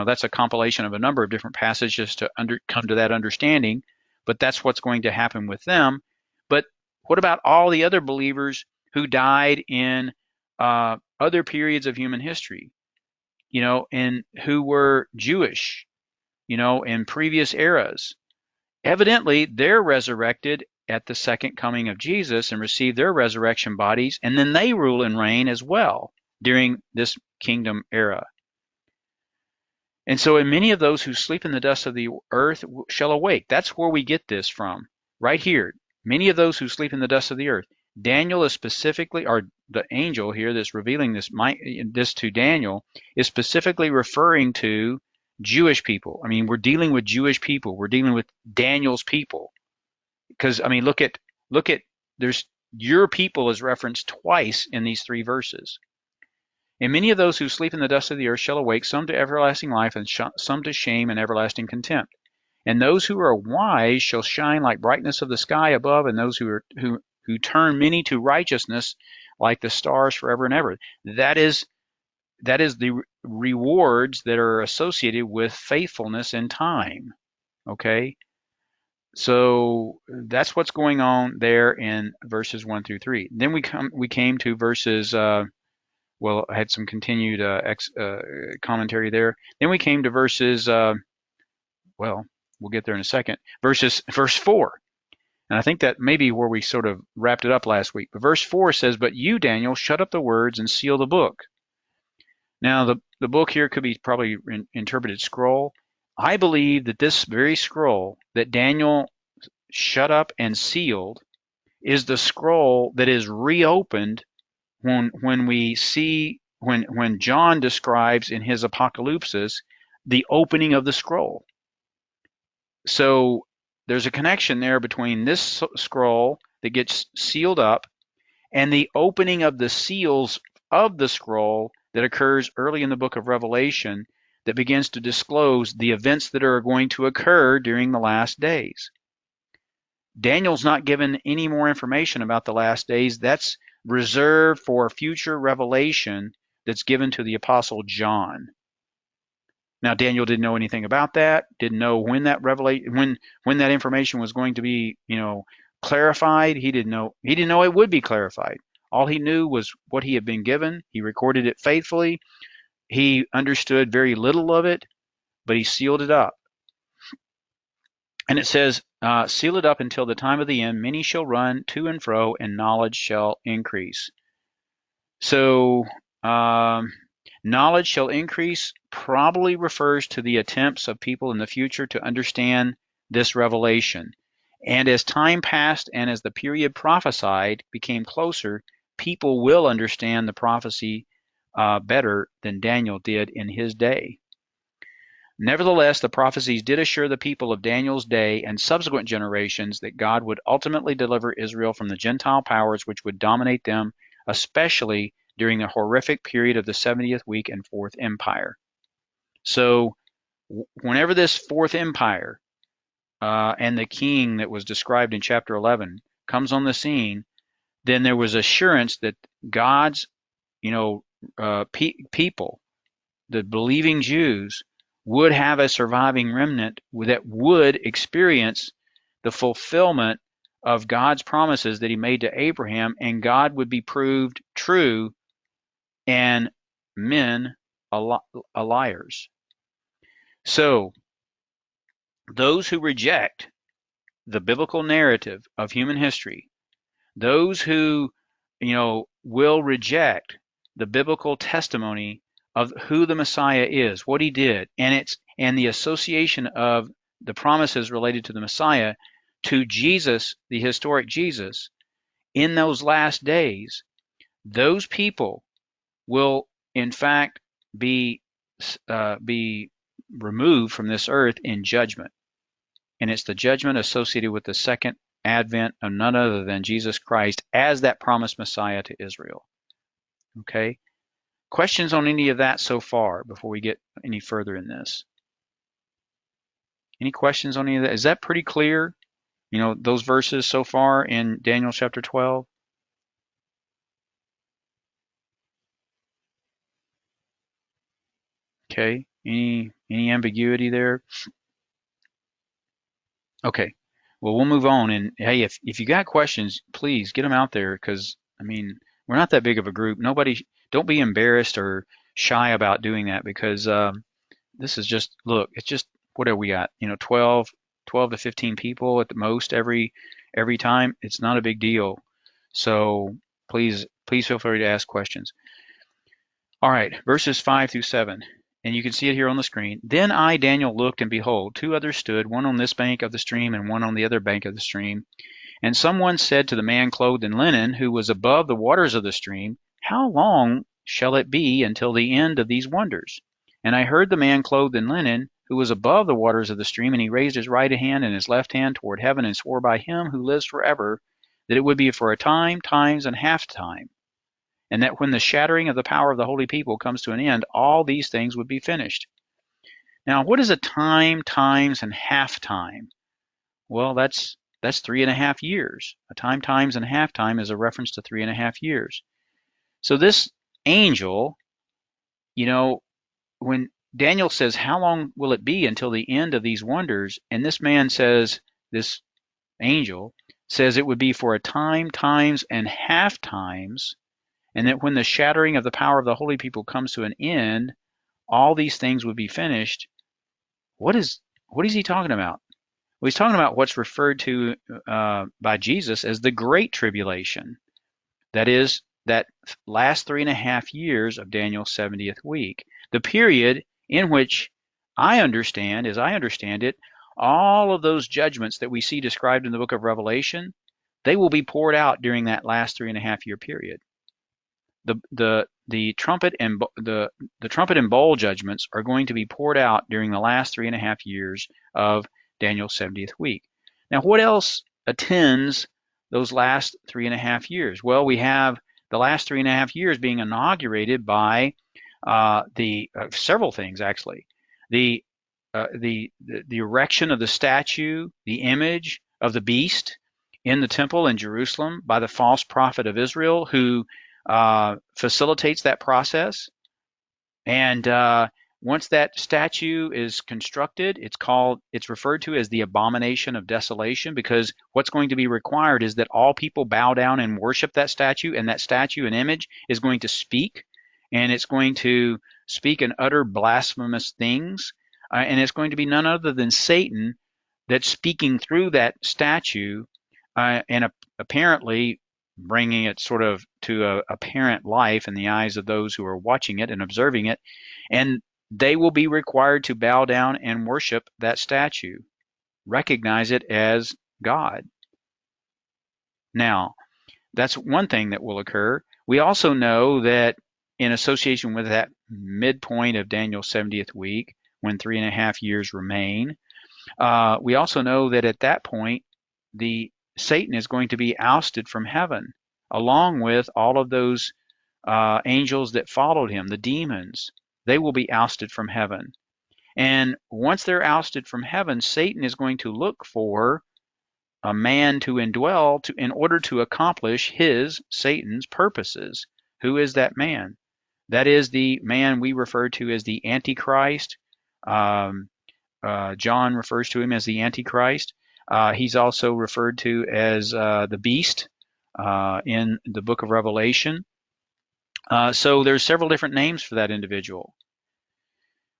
that's a compilation of a number of different passages to come to that understanding, but that's what's going to happen with them. But what about all the other believers who died in other periods of human history, and who were Jewish, in previous eras? Evidently, they're resurrected at the second coming of Jesus and receive their resurrection bodies, and then they rule and reign as well during this kingdom era. And so, and many of those who sleep in the dust of the earth shall awake. That's where we get this from, right here. Many of those who sleep in the dust of the earth. Daniel is specifically, or the angel here that's revealing this to Daniel, is specifically referring to Jewish people. I mean, we're dealing with Jewish people. We're dealing with Daniel's people. Because, I mean, look at, there's your people is referenced twice in these 3 verses. And many of those who sleep in the dust of the earth shall awake, some to everlasting life, and some to shame and everlasting contempt. And those who are wise shall shine like brightness of the sky above, and those who turn many to righteousness like the stars forever and ever. That is the rewards that are associated with faithfulness in time. Okay? So that's what's going on there in verses 1 through 3. Then we came to verses well, I had some continued commentary there. Then we came to verses, well, we'll get there in a second. Verse 4. And I think that may be where we sort of wrapped it up last week. But verse 4 says, "But you, Daniel, shut up the words and seal the book." Now, the book here could be probably interpreted scroll. I believe that this very scroll that Daniel shut up and sealed is the scroll that is reopened when we see when John describes in his apocalypsis the opening of the scroll. So there's a connection there between this scroll that gets sealed up and the opening of the seals of the scroll that occurs early in the book of Revelation that begins to disclose the events that are going to occur during the last days. Daniel's not given any more information about the last days. That's reserved for future revelation that's given to the Apostle John. Now, Daniel didn't know anything about that, didn't know when that when that information was going to be, clarified. He didn't know it would be clarified. All he knew was what he had been given. He recorded it faithfully. He understood very little of it, but he sealed it up. And it says, seal it up until the time of the end. Many shall run to and fro, and knowledge shall increase. So, knowledge shall increase probably refers to the attempts of people in the future to understand this revelation. And as time passed and as the period prophesied became closer, people will understand the prophecy better than Daniel did in his day. Nevertheless, the prophecies did assure the people of Daniel's day and subsequent generations that God would ultimately deliver Israel from the Gentile powers which would dominate them, especially during the horrific period of the 70th week and Fourth Empire. So whenever this Fourth Empire and the king that was described in chapter 11 comes on the scene, then there was assurance that God's people, the believing Jews, would have a surviving remnant that would experience the fulfillment of God's promises that he made to Abraham, and God would be proved true and men liars. So those who reject the biblical narrative of human history, those who will reject the biblical testimony of who the Messiah is, what he did, and the association of the promises related to the Messiah to Jesus, the historic Jesus, in those last days, those people will in fact be removed from this earth in judgment. And it's the judgment associated with the second advent of none other than Jesus Christ as that promised Messiah to Israel. Okay? Questions on any of that so far before we get any further in this? Any questions on any of that? Is that pretty clear? Those verses so far in Daniel chapter 12? Okay. Any ambiguity there? Okay. Well, we'll move on. And hey, if you got questions, please get them out there, because we're not that big of a group. Don't be embarrassed or shy about doing that, because this is just, look, it's just, what are we at? 12 12 to 15 people at the most every time. It's not a big deal. So please feel free to ask questions. All right, verses 5 through 7. And you can see it here on the screen. Then I, Daniel, looked, and behold, two others stood, one on this bank of the stream and one on the other bank of the stream. And someone said to the man clothed in linen, who was above the waters of the stream, How long shall it be until the end of these wonders? And I heard the man clothed in linen, who was above the waters of the stream, and he raised his right hand and his left hand toward heaven, and swore by him who lives forever, that it would be for a time, times, and half time, and that when the shattering of the power of the holy people comes to an end, all these things would be finished. Now, what is a time, times, and half time? Well, that's 3.5 years. A time, times, and half time is a reference to 3.5 years. So this angel, when Daniel says, how long will it be until the end of these wonders? And this man says, this angel says it would be for a time, times, and half times, and that when the shattering of the power of the holy people comes to an end, all these things would be finished. What is he talking about? Well, he's talking about what's referred to by Jesus as the Great Tribulation. That is, that last 3.5 years of Daniel's 70th week. The period in which I understand it, all of those judgments that we see described in the book of Revelation, they will be poured out during that last 3.5 year period. The trumpet and bowl judgments are going to be poured out during the last 3.5 years of Daniel's 70th week. Now, what else attends those last 3.5 years? Well, we have the last 3.5 years being inaugurated by several things, actually. The erection of the statue, the image of the beast in the temple in Jerusalem by the false prophet of Israel, who facilitates that process. And once that statue is constructed, it's referred to as the abomination of desolation, because what's going to be required is that all people bow down and worship that statue, and that statue and image is going to speak, and it's going to speak and utter blasphemous things, and it's going to be none other than Satan that's speaking through that statue, and apparently bringing it sort of to a apparent life in the eyes of those who are watching it and observing it, and they will be required to bow down and worship that statue, recognize it as God. Now, that's one thing that will occur. We also know that in association with that midpoint of Daniel's 70th week, when 3.5 years remain, we also know that at that point, Satan is going to be ousted from heaven, along with all of those angels that followed him, the demons. They will be ousted from heaven. And once they're ousted from heaven, Satan is going to look for a man to indwell in order to accomplish Satan's purposes. Who is that man? That is the man we refer to as the Antichrist. John refers to him as the Antichrist. He's also referred to as the beast in the book of Revelation. So there's several different names for that individual.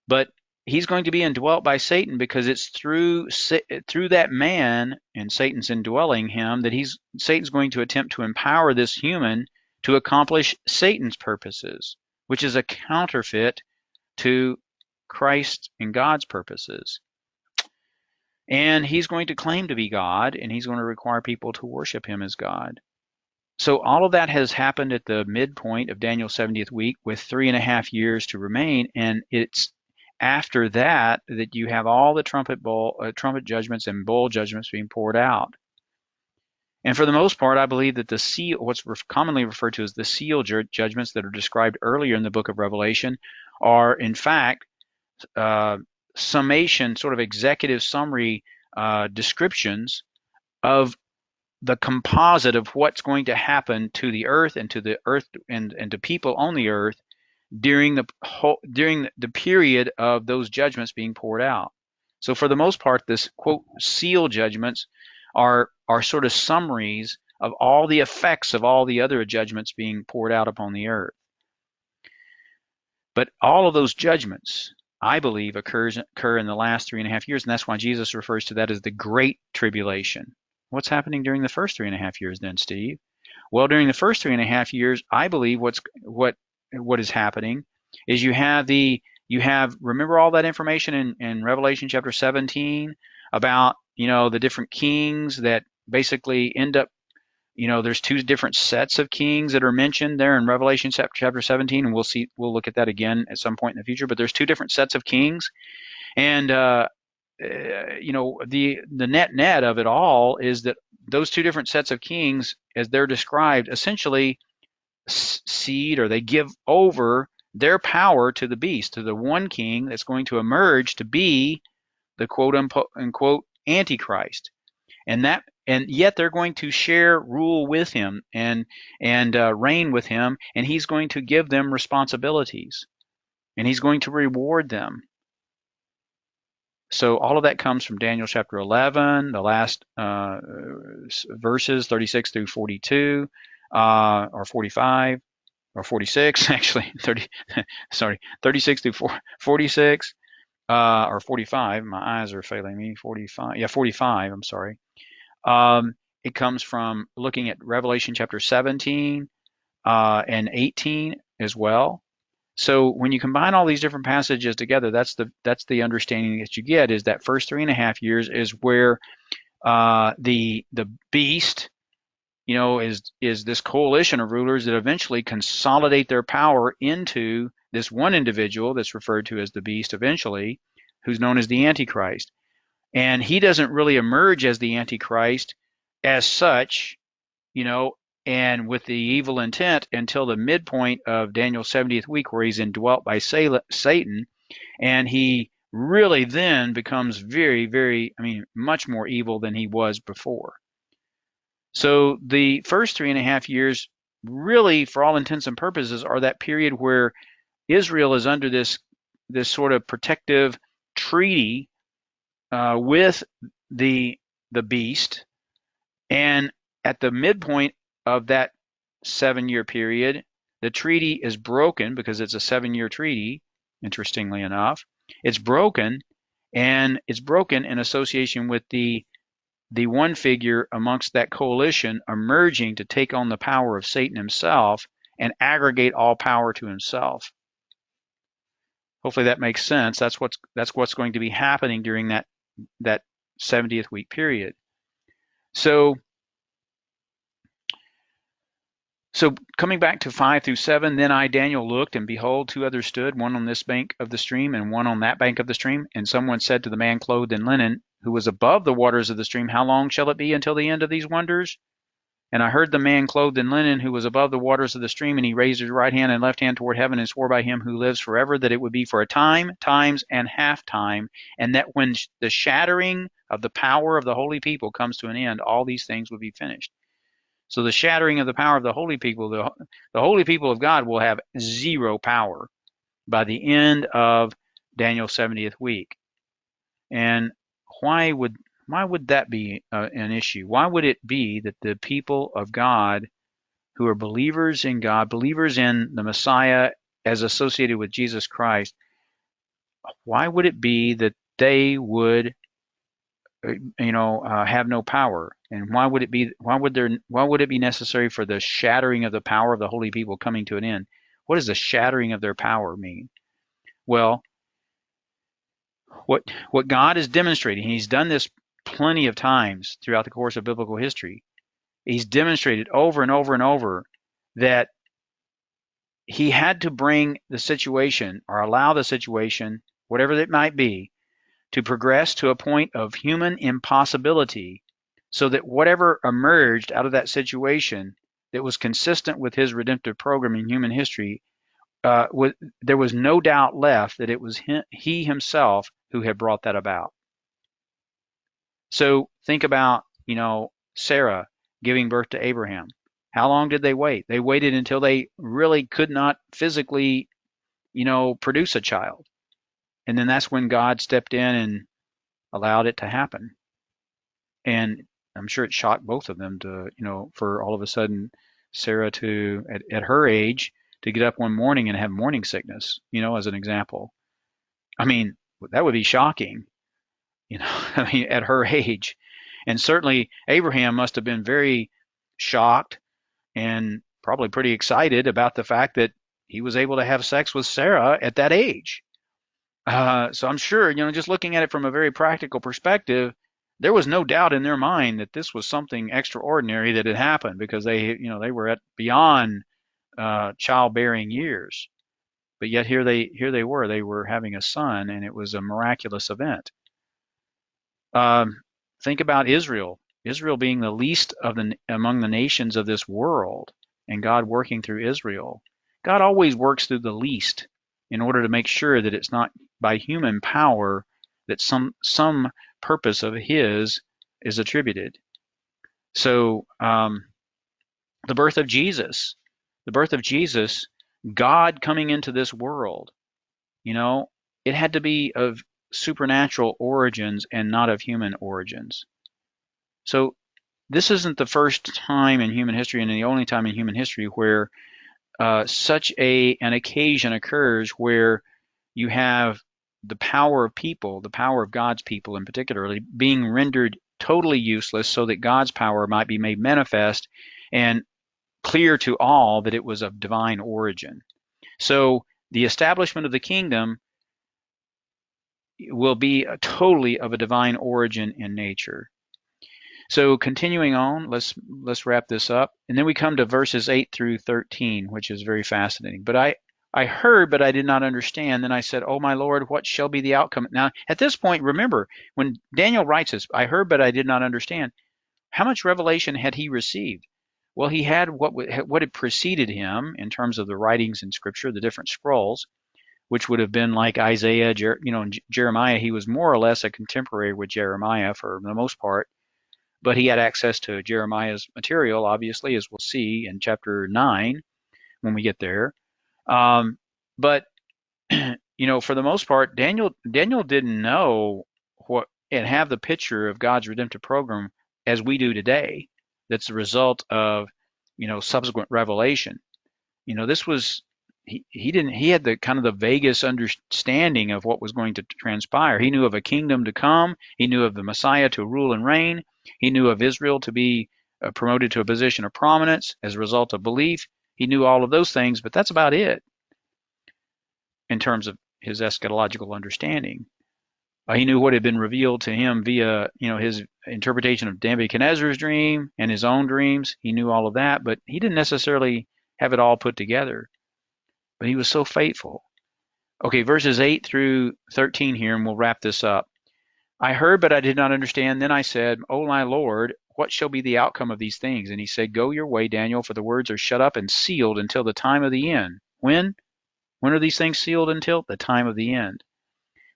But he's going to be indwelt by Satan, because it's through that man and Satan's indwelling him that Satan's going to attempt to empower this human to accomplish Satan's purposes, which is a counterfeit to Christ and God's purposes. And he's going to claim to be God, and he's going to require people to worship him as God. So all of that has happened at the midpoint of Daniel's 70th week, with 3.5 years to remain, and it's after that that you have all the trumpet judgments and bowl judgments being poured out. And for the most part, I believe that the seal, what's commonly referred to as the seal judgments that are described earlier in the book of Revelation, are in fact summation, sort of executive summary descriptions of the composite of what's going to happen to the earth and to people on the earth during the period of those judgments being poured out. So for the most part, this quote seal judgments are sort of summaries of all the effects of all the other judgments being poured out upon the earth. But all of those judgments, I believe, occur in the last 3.5 years, and that's why Jesus refers to that as the Great Tribulation. What's happening during the first 3.5 years then, Steve? Well, during the first 3.5 years, I believe what is happening is you have remember all that information in Revelation chapter 17 about the different kings that basically end up, there's two different sets of kings that are mentioned there in Revelation chapter 17, and we'll look at that again at some point in the future. But there's two different sets of kings, and the net of it all is that those two different sets of kings, as they're described, essentially cede, or they give over their power to the beast, to the one king that's going to emerge to be the quote unquote Antichrist. And yet they're going to share rule with him and reign with him, and he's going to give them responsibilities, and he's going to reward them. So all of that comes from Daniel chapter 11, the last verses 36 through 42, or 45, or 46 actually, 36 through 46, or 45. My eyes are failing me. 45, yeah, 45. I'm sorry. It comes from looking at Revelation chapter 17 and 18 as well. So when you combine all these different passages together, that's the understanding that you get, is that first 3.5 years is where the beast, is this coalition of rulers that eventually consolidate their power into this one individual that's referred to as the beast eventually, who's known as the Antichrist. And he doesn't really emerge as the Antichrist as such, and with the evil intent until the midpoint of Daniel's 70th week, where he's indwelt by Satan, and he really then becomes very, very, much more evil than he was before. So the first 3.5 years, really, for all intents and purposes, are that period where Israel is under this sort of protective treaty with the beast, and at the midpoint of that 7-year period, the treaty is broken because it's a 7-year treaty. Interestingly enough, it's broken, and it's broken in association with the one figure amongst that coalition emerging to take on the power of Satan himself and aggregate all power to himself. Hopefully that makes sense. That's what's going to be happening during that 70th week period. So coming back to 5 through 7, then I, Daniel, looked, and behold, two others stood, one on this bank of the stream and one on that bank of the stream. And someone said to the man clothed in linen, who was above the waters of the stream, how long shall it be until the end of these wonders? And I heard the man clothed in linen, who was above the waters of the stream, and he raised his right hand and left hand toward heaven, and swore by him who lives forever that it would be for a time, times, and half time, and that when the shattering of the power of the holy people comes to an end, all these things will be finished. So the shattering of the power of the holy people, the holy people of God will have zero power by the end of Daniel's 70th week. And why would that be an issue? Why would it be that the people of God, who are believers in God, believers in the Messiah as associated with Jesus Christ, why would it be that they would have no power? And why would it be necessary for the shattering of the power of the holy people coming to an end? What does the shattering of their power mean? Well, what God is demonstrating, he's done this plenty of times throughout the course of biblical history. He's demonstrated over and over and over that he had to bring the situation, or allow the situation, whatever it might be, to progress to a point of human impossibility, so that whatever emerged out of that situation that was consistent with his redemptive program in human history, there was no doubt left that it was he himself who had brought that about. So think about, Sarah giving birth to Abraham. How long did they wait? They waited until they really could not physically, produce a child. And then that's when God stepped in and allowed it to happen. And I'm sure it shocked both of them to, for all of a sudden Sarah at her age, to get up one morning and have morning sickness, as an example. I mean, that would be shocking, I mean, at her age. And certainly Abraham must have been very shocked and probably pretty excited about the fact that he was able to have sex with Sarah at that age. So I'm sure, just looking at it from a very practical perspective, there was no doubt in their mind that this was something extraordinary that had happened, because they were at beyond childbearing years. But yet here they were having a son, and it was a miraculous event. Think about Israel being the least among the nations of this world, and God working through Israel. God always works through the least in order to make sure that it's not by human power that some purpose of His is attributed. So the birth of Jesus, God coming into this world, it had to be of supernatural origins and not of human origins. So this isn't the first time in human history, and the only time in human history where such an occasion occurs where you have the power of people, the power of God's people in particular, being rendered totally useless so that God's power might be made manifest and clear to all that it was of divine origin. So the establishment of the kingdom will be totally of a divine origin in nature. So continuing on, let's wrap this up. And then we come to verses 8 through 13, which is very fascinating. But I heard, but I did not understand. Then I said, "Oh, my Lord, what shall be the outcome?" Now, at this point, remember, when Daniel writes this, I heard, but I did not understand. How much revelation had he received? Well, he had what had preceded him in terms of the writings in Scripture, the different scrolls, which would have been like Isaiah, Jeremiah. He was more or less a contemporary with Jeremiah for the most part, but he had access to Jeremiah's material, obviously, as we'll see in chapter 9 when we get there. But for the most part, Daniel didn't know what and have the picture of God's redemptive program as we do today. That's the result of subsequent revelation. This was he had the kind of the vaguest understanding of what was going to transpire. He knew of a kingdom to come. He knew of the Messiah to rule and reign. He knew of Israel to be promoted to a position of prominence as a result of belief. He knew all of those things, but that's about it in terms of his eschatological understanding. He knew what had been revealed to him via, his interpretation of Nebuchadnezzar's dream and his own dreams. He knew all of that, but he didn't necessarily have it all put together. But he was so faithful. Okay, verses 8 through 13 here, and we'll wrap this up. I heard, but I did not understand. Then I said, "Oh, my Lord, what shall be the outcome of these things?" And he said, "Go your way, Daniel, for the words are shut up and sealed until the time of the end." When? When are these things sealed until? The time of the end.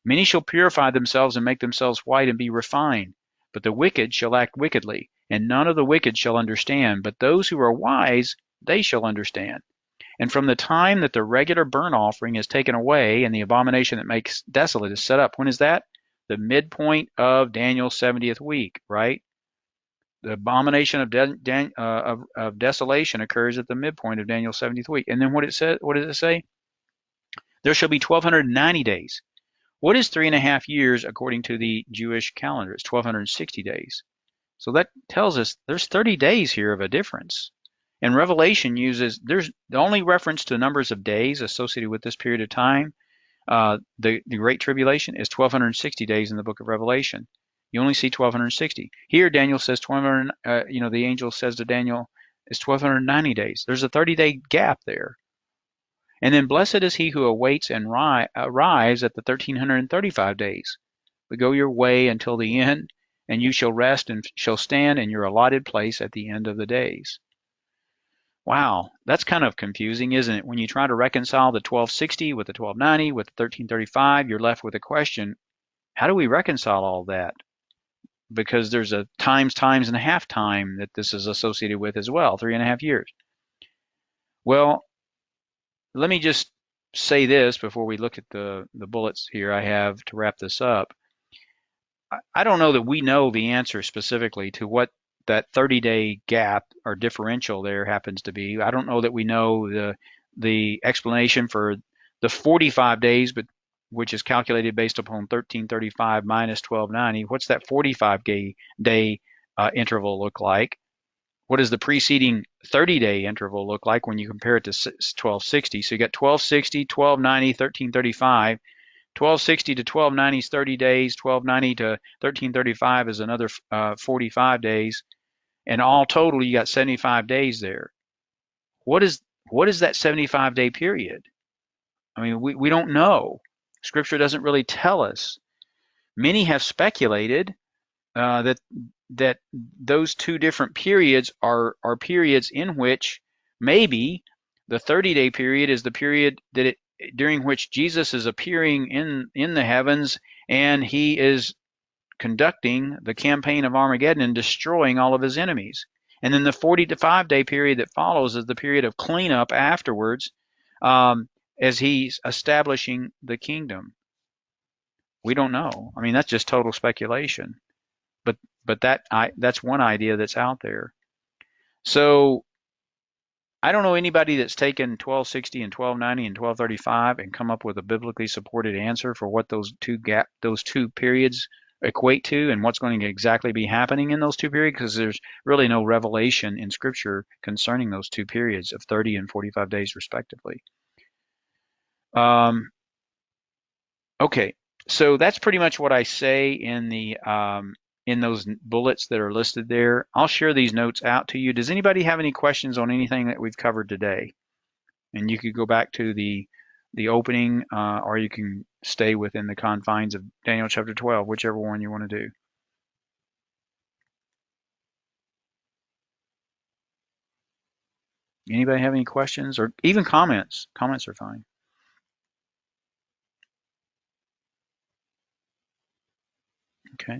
Many shall purify themselves and make themselves white and be refined. But the wicked shall act wickedly, and none of the wicked shall understand. But those who are wise, they shall understand. And from the time that the regular burnt offering is taken away and the abomination that makes desolate is set up, when is that? The midpoint of Daniel's 70th week, right? The abomination of desolation occurs at the midpoint of Daniel's 70th week. And then what does it say? There shall be 1,290 days. What is 3.5 years according to the Jewish calendar? It's 1,260 days. So that tells us there's 30 days here of a difference. And Revelation there's the only reference to numbers of days associated with this period of time. The Great Tribulation is 1,260 days in the book of Revelation. You only see 1,260. Here, Daniel says the angel says to Daniel, it's 1,290 days. There's a 30-day gap there. And then blessed is he who awaits and arrives at the 1,335 days. But go your way until the end, and you shall rest and shall stand in your allotted place at the end of the days. Wow, that's kind of confusing, isn't it? When you try to reconcile the 1,260 with the 1,290 with the 1,335, you're left with a question: how do we reconcile all that? Because there's a times and a half time that this is associated with as well, 3.5 years. Well, let me just say this before we look at the bullets here I have to wrap this up. I don't know that we know the answer specifically to what that 30-day gap or differential there happens to be. I don't know that we know the explanation for the 45 days which is calculated based upon 1335 minus 1290. What's that 45-day interval look like? What does the preceding 30-day interval look like when you compare it to 1260? So you got 1260, 1290, 1335. 1260 to 1290 is 30 days. 1290 to 1335 is another 45 days. And all total, you got 75 days there. What is that 75-day period? I mean, we don't know. Scripture doesn't really tell us. Many have speculated that those two different periods are periods in which maybe the 30-day period is the period during which Jesus is appearing in the heavens, and he is conducting the campaign of Armageddon and destroying all of his enemies. And then the 45-day period that follows is the period of cleanup afterwards, as he's establishing the kingdom. We don't know. I mean, that's just total speculation. But that's one idea that's out there. So I don't know anybody that's taken 1260 and 1290 and 1235 and come up with a biblically supported answer for what those two periods equate to and what's going to exactly be happening in those two periods, because there's really no revelation in Scripture concerning those two periods of 30 and 45 days respectively. Okay, so that's pretty much what I say in those bullets that are listed there. I'll share these notes out to you. Does anybody have any questions on anything that we've covered today? And you could go back to the opening, or you can stay within the confines of Daniel chapter 12, whichever one you want to do. Anybody have any questions or even comments? Comments are fine. Okay.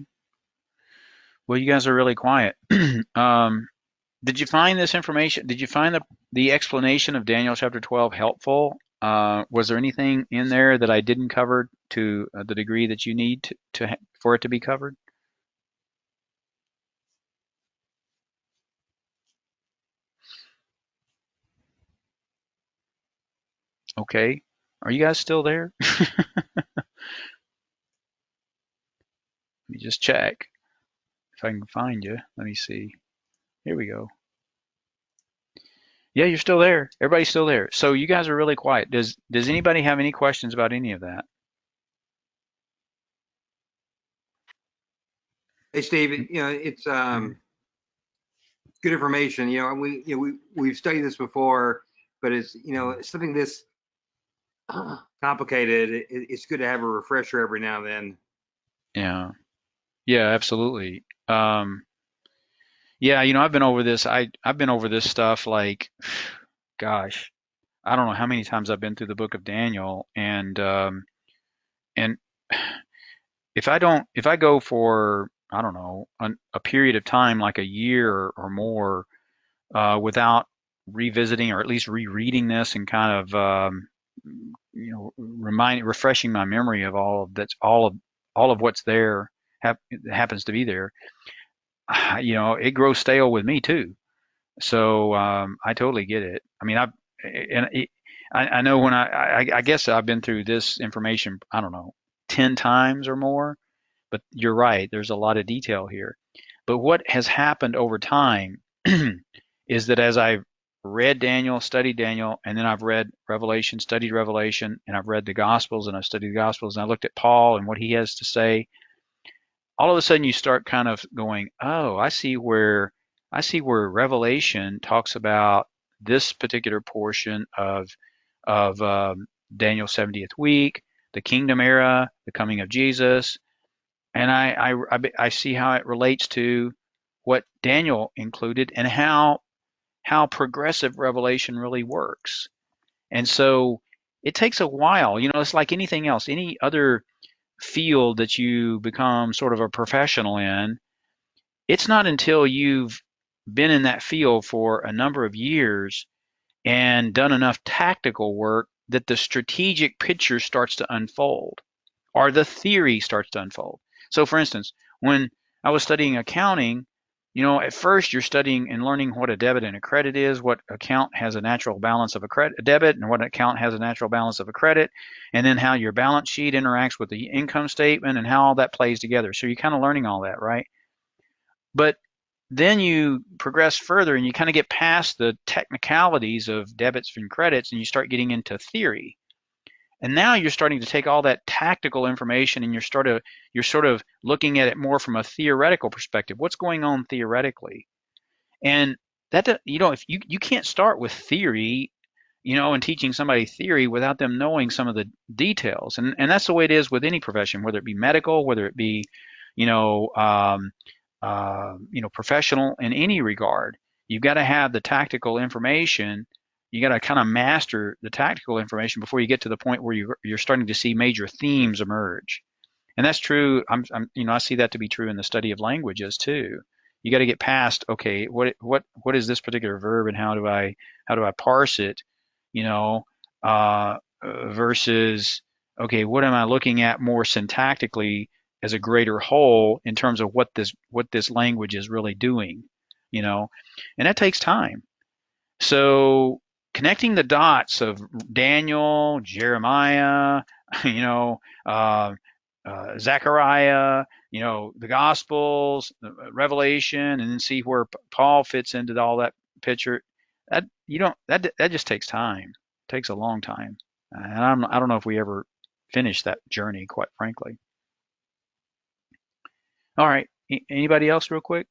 Well, you guys are really quiet. Did you find this information? Did you find the explanation of Daniel chapter 12 helpful? Was there anything in there that I didn't cover to the degree that you need for it to be covered? Okay. Are you guys still there? Let me just check if I can find you. Let me see. Here we go. Yeah, you're still there. Everybody's still there. So you guys are really quiet. Does anybody have any questions about any of that? Hey, Steve, it's good information. We've studied this before, but it's something this complicated. It's good to have a refresher every now and then. Yeah, absolutely. Yeah, I've been over this. I've been over this stuff like, gosh, I don't know how many times I've been through the book of Daniel, and if I go for, I don't know, a period of time like a year or more without revisiting or at least rereading this and kind of refreshing my memory of all of what's there happens to be there, it grows stale with me too. So I totally get it. I mean, I know when I guess I've been through this information, I don't know, 10 times or more, but you're right. There's a lot of detail here. But what has happened over time is that as I've read Daniel, studied Daniel, and then I've read Revelation, studied Revelation, and I've read the Gospels, and I've studied the Gospels, and I looked at Paul and what he has to say, all of a sudden you start kind of going, oh, I see where Revelation talks about this particular portion of Daniel's 70th week, the kingdom era, the coming of Jesus, and I see how it relates to what Daniel included and how progressive Revelation really works. And so it takes a while. It's like anything else, any other field that you become sort of a professional in. It's not until you've been in that field for a number of years and done enough tactical work that the strategic picture starts to unfold or the theory starts to unfold. So for instance, when I was studying accounting, You know, at first you're studying and learning what a debit and a credit is, what account has a natural balance of a debit, and what account has a natural balance of a credit, and then how your balance sheet interacts with the income statement and how all that plays together. So you're kind of learning all that, right? But then you progress further and you kind of get past the technicalities of debits and credits and you start getting into theory. And now you're starting to take all that tactical information and you're sort of looking at it more from a theoretical perspective. What's going on theoretically? And that, you know, if you can't start with theory, you know, and teaching somebody theory without them knowing some of the details. And that's the way it is with any profession, whether it be medical, whether it be, you know, professional in any regard. You've got to have the tactical information. You got to kind of master the tactical information before you get to the point where you're starting to see major themes emerge. And that's true. I see that to be true in the study of languages too. You got to get past, okay, what is this particular verb and how do I parse it, you know, versus, okay, what am I looking at more syntactically as a greater whole in terms of what this language is really doing, you know, and that takes time. So connecting the dots of Daniel, Jeremiah, you know, Zechariah, you know, the Gospels, Revelation, and then see where Paul fits into all that picture. That just takes time. It takes a long time, and I don't know if we ever finish that journey, quite frankly. All right, anybody else, real quick?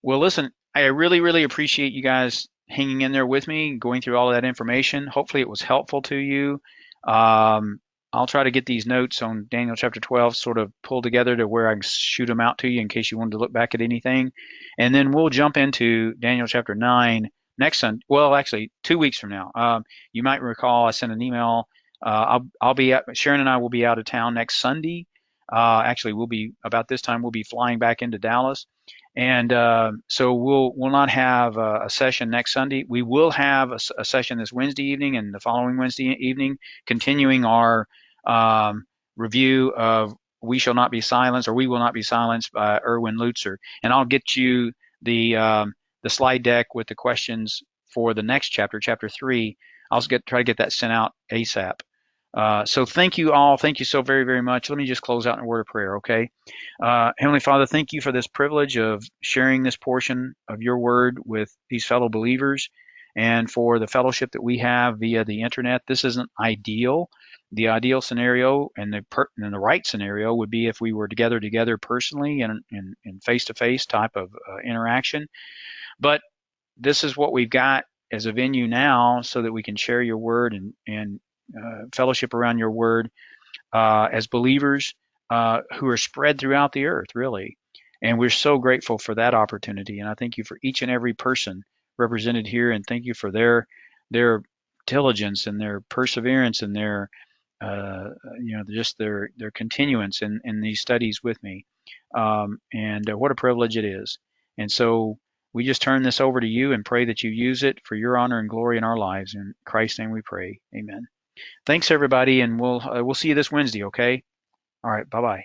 Well, listen, I really, really appreciate you guys hanging in there with me, going through all of that information. Hopefully, it was helpful to you. I'll try to get these notes on Daniel chapter 12 sort of pulled together to where I can shoot them out to you in case you wanted to look back at anything. And then we'll jump into Daniel chapter 9 next Sunday. Well, actually, 2 weeks from now. You might recall I sent an email. I'll be Sharon and I will be out of town next Sunday. Actually, we'll be about this time. We'll be flying back into Dallas. And so we'll not have a session next Sunday. We will have a session this Wednesday evening and the following Wednesday evening, continuing our review of We Shall Not Be Silenced, or We Will Not Be Silenced by Erwin Lutzer. And I'll get you the slide deck with the questions for the next chapter, chapter 3. I'll try to get that sent out ASAP. So thank you all. Thank you so very, very much. Let me just close out in a word of prayer, okay? Heavenly Father, thank you for this privilege of sharing this portion of your word with these fellow believers and for the fellowship that we have via the internet. This isn't ideal. The ideal scenario and the right scenario would be if we were together personally and in face-to-face type of interaction. But this is what we've got as a venue now so that we can share your word and fellowship around your word as believers who are spread throughout the earth, really. And we're so grateful for that opportunity. And I thank you for each and every person represented here, and thank you for their diligence and their perseverance and their just their continuance in these studies with me. And what a privilege it is. And so we just turn this over to you and pray that you use it for your honor and glory in our lives. In Christ's name we pray. Amen. Thanks, everybody, and we'll see you this Wednesday, okay? All right, bye-bye.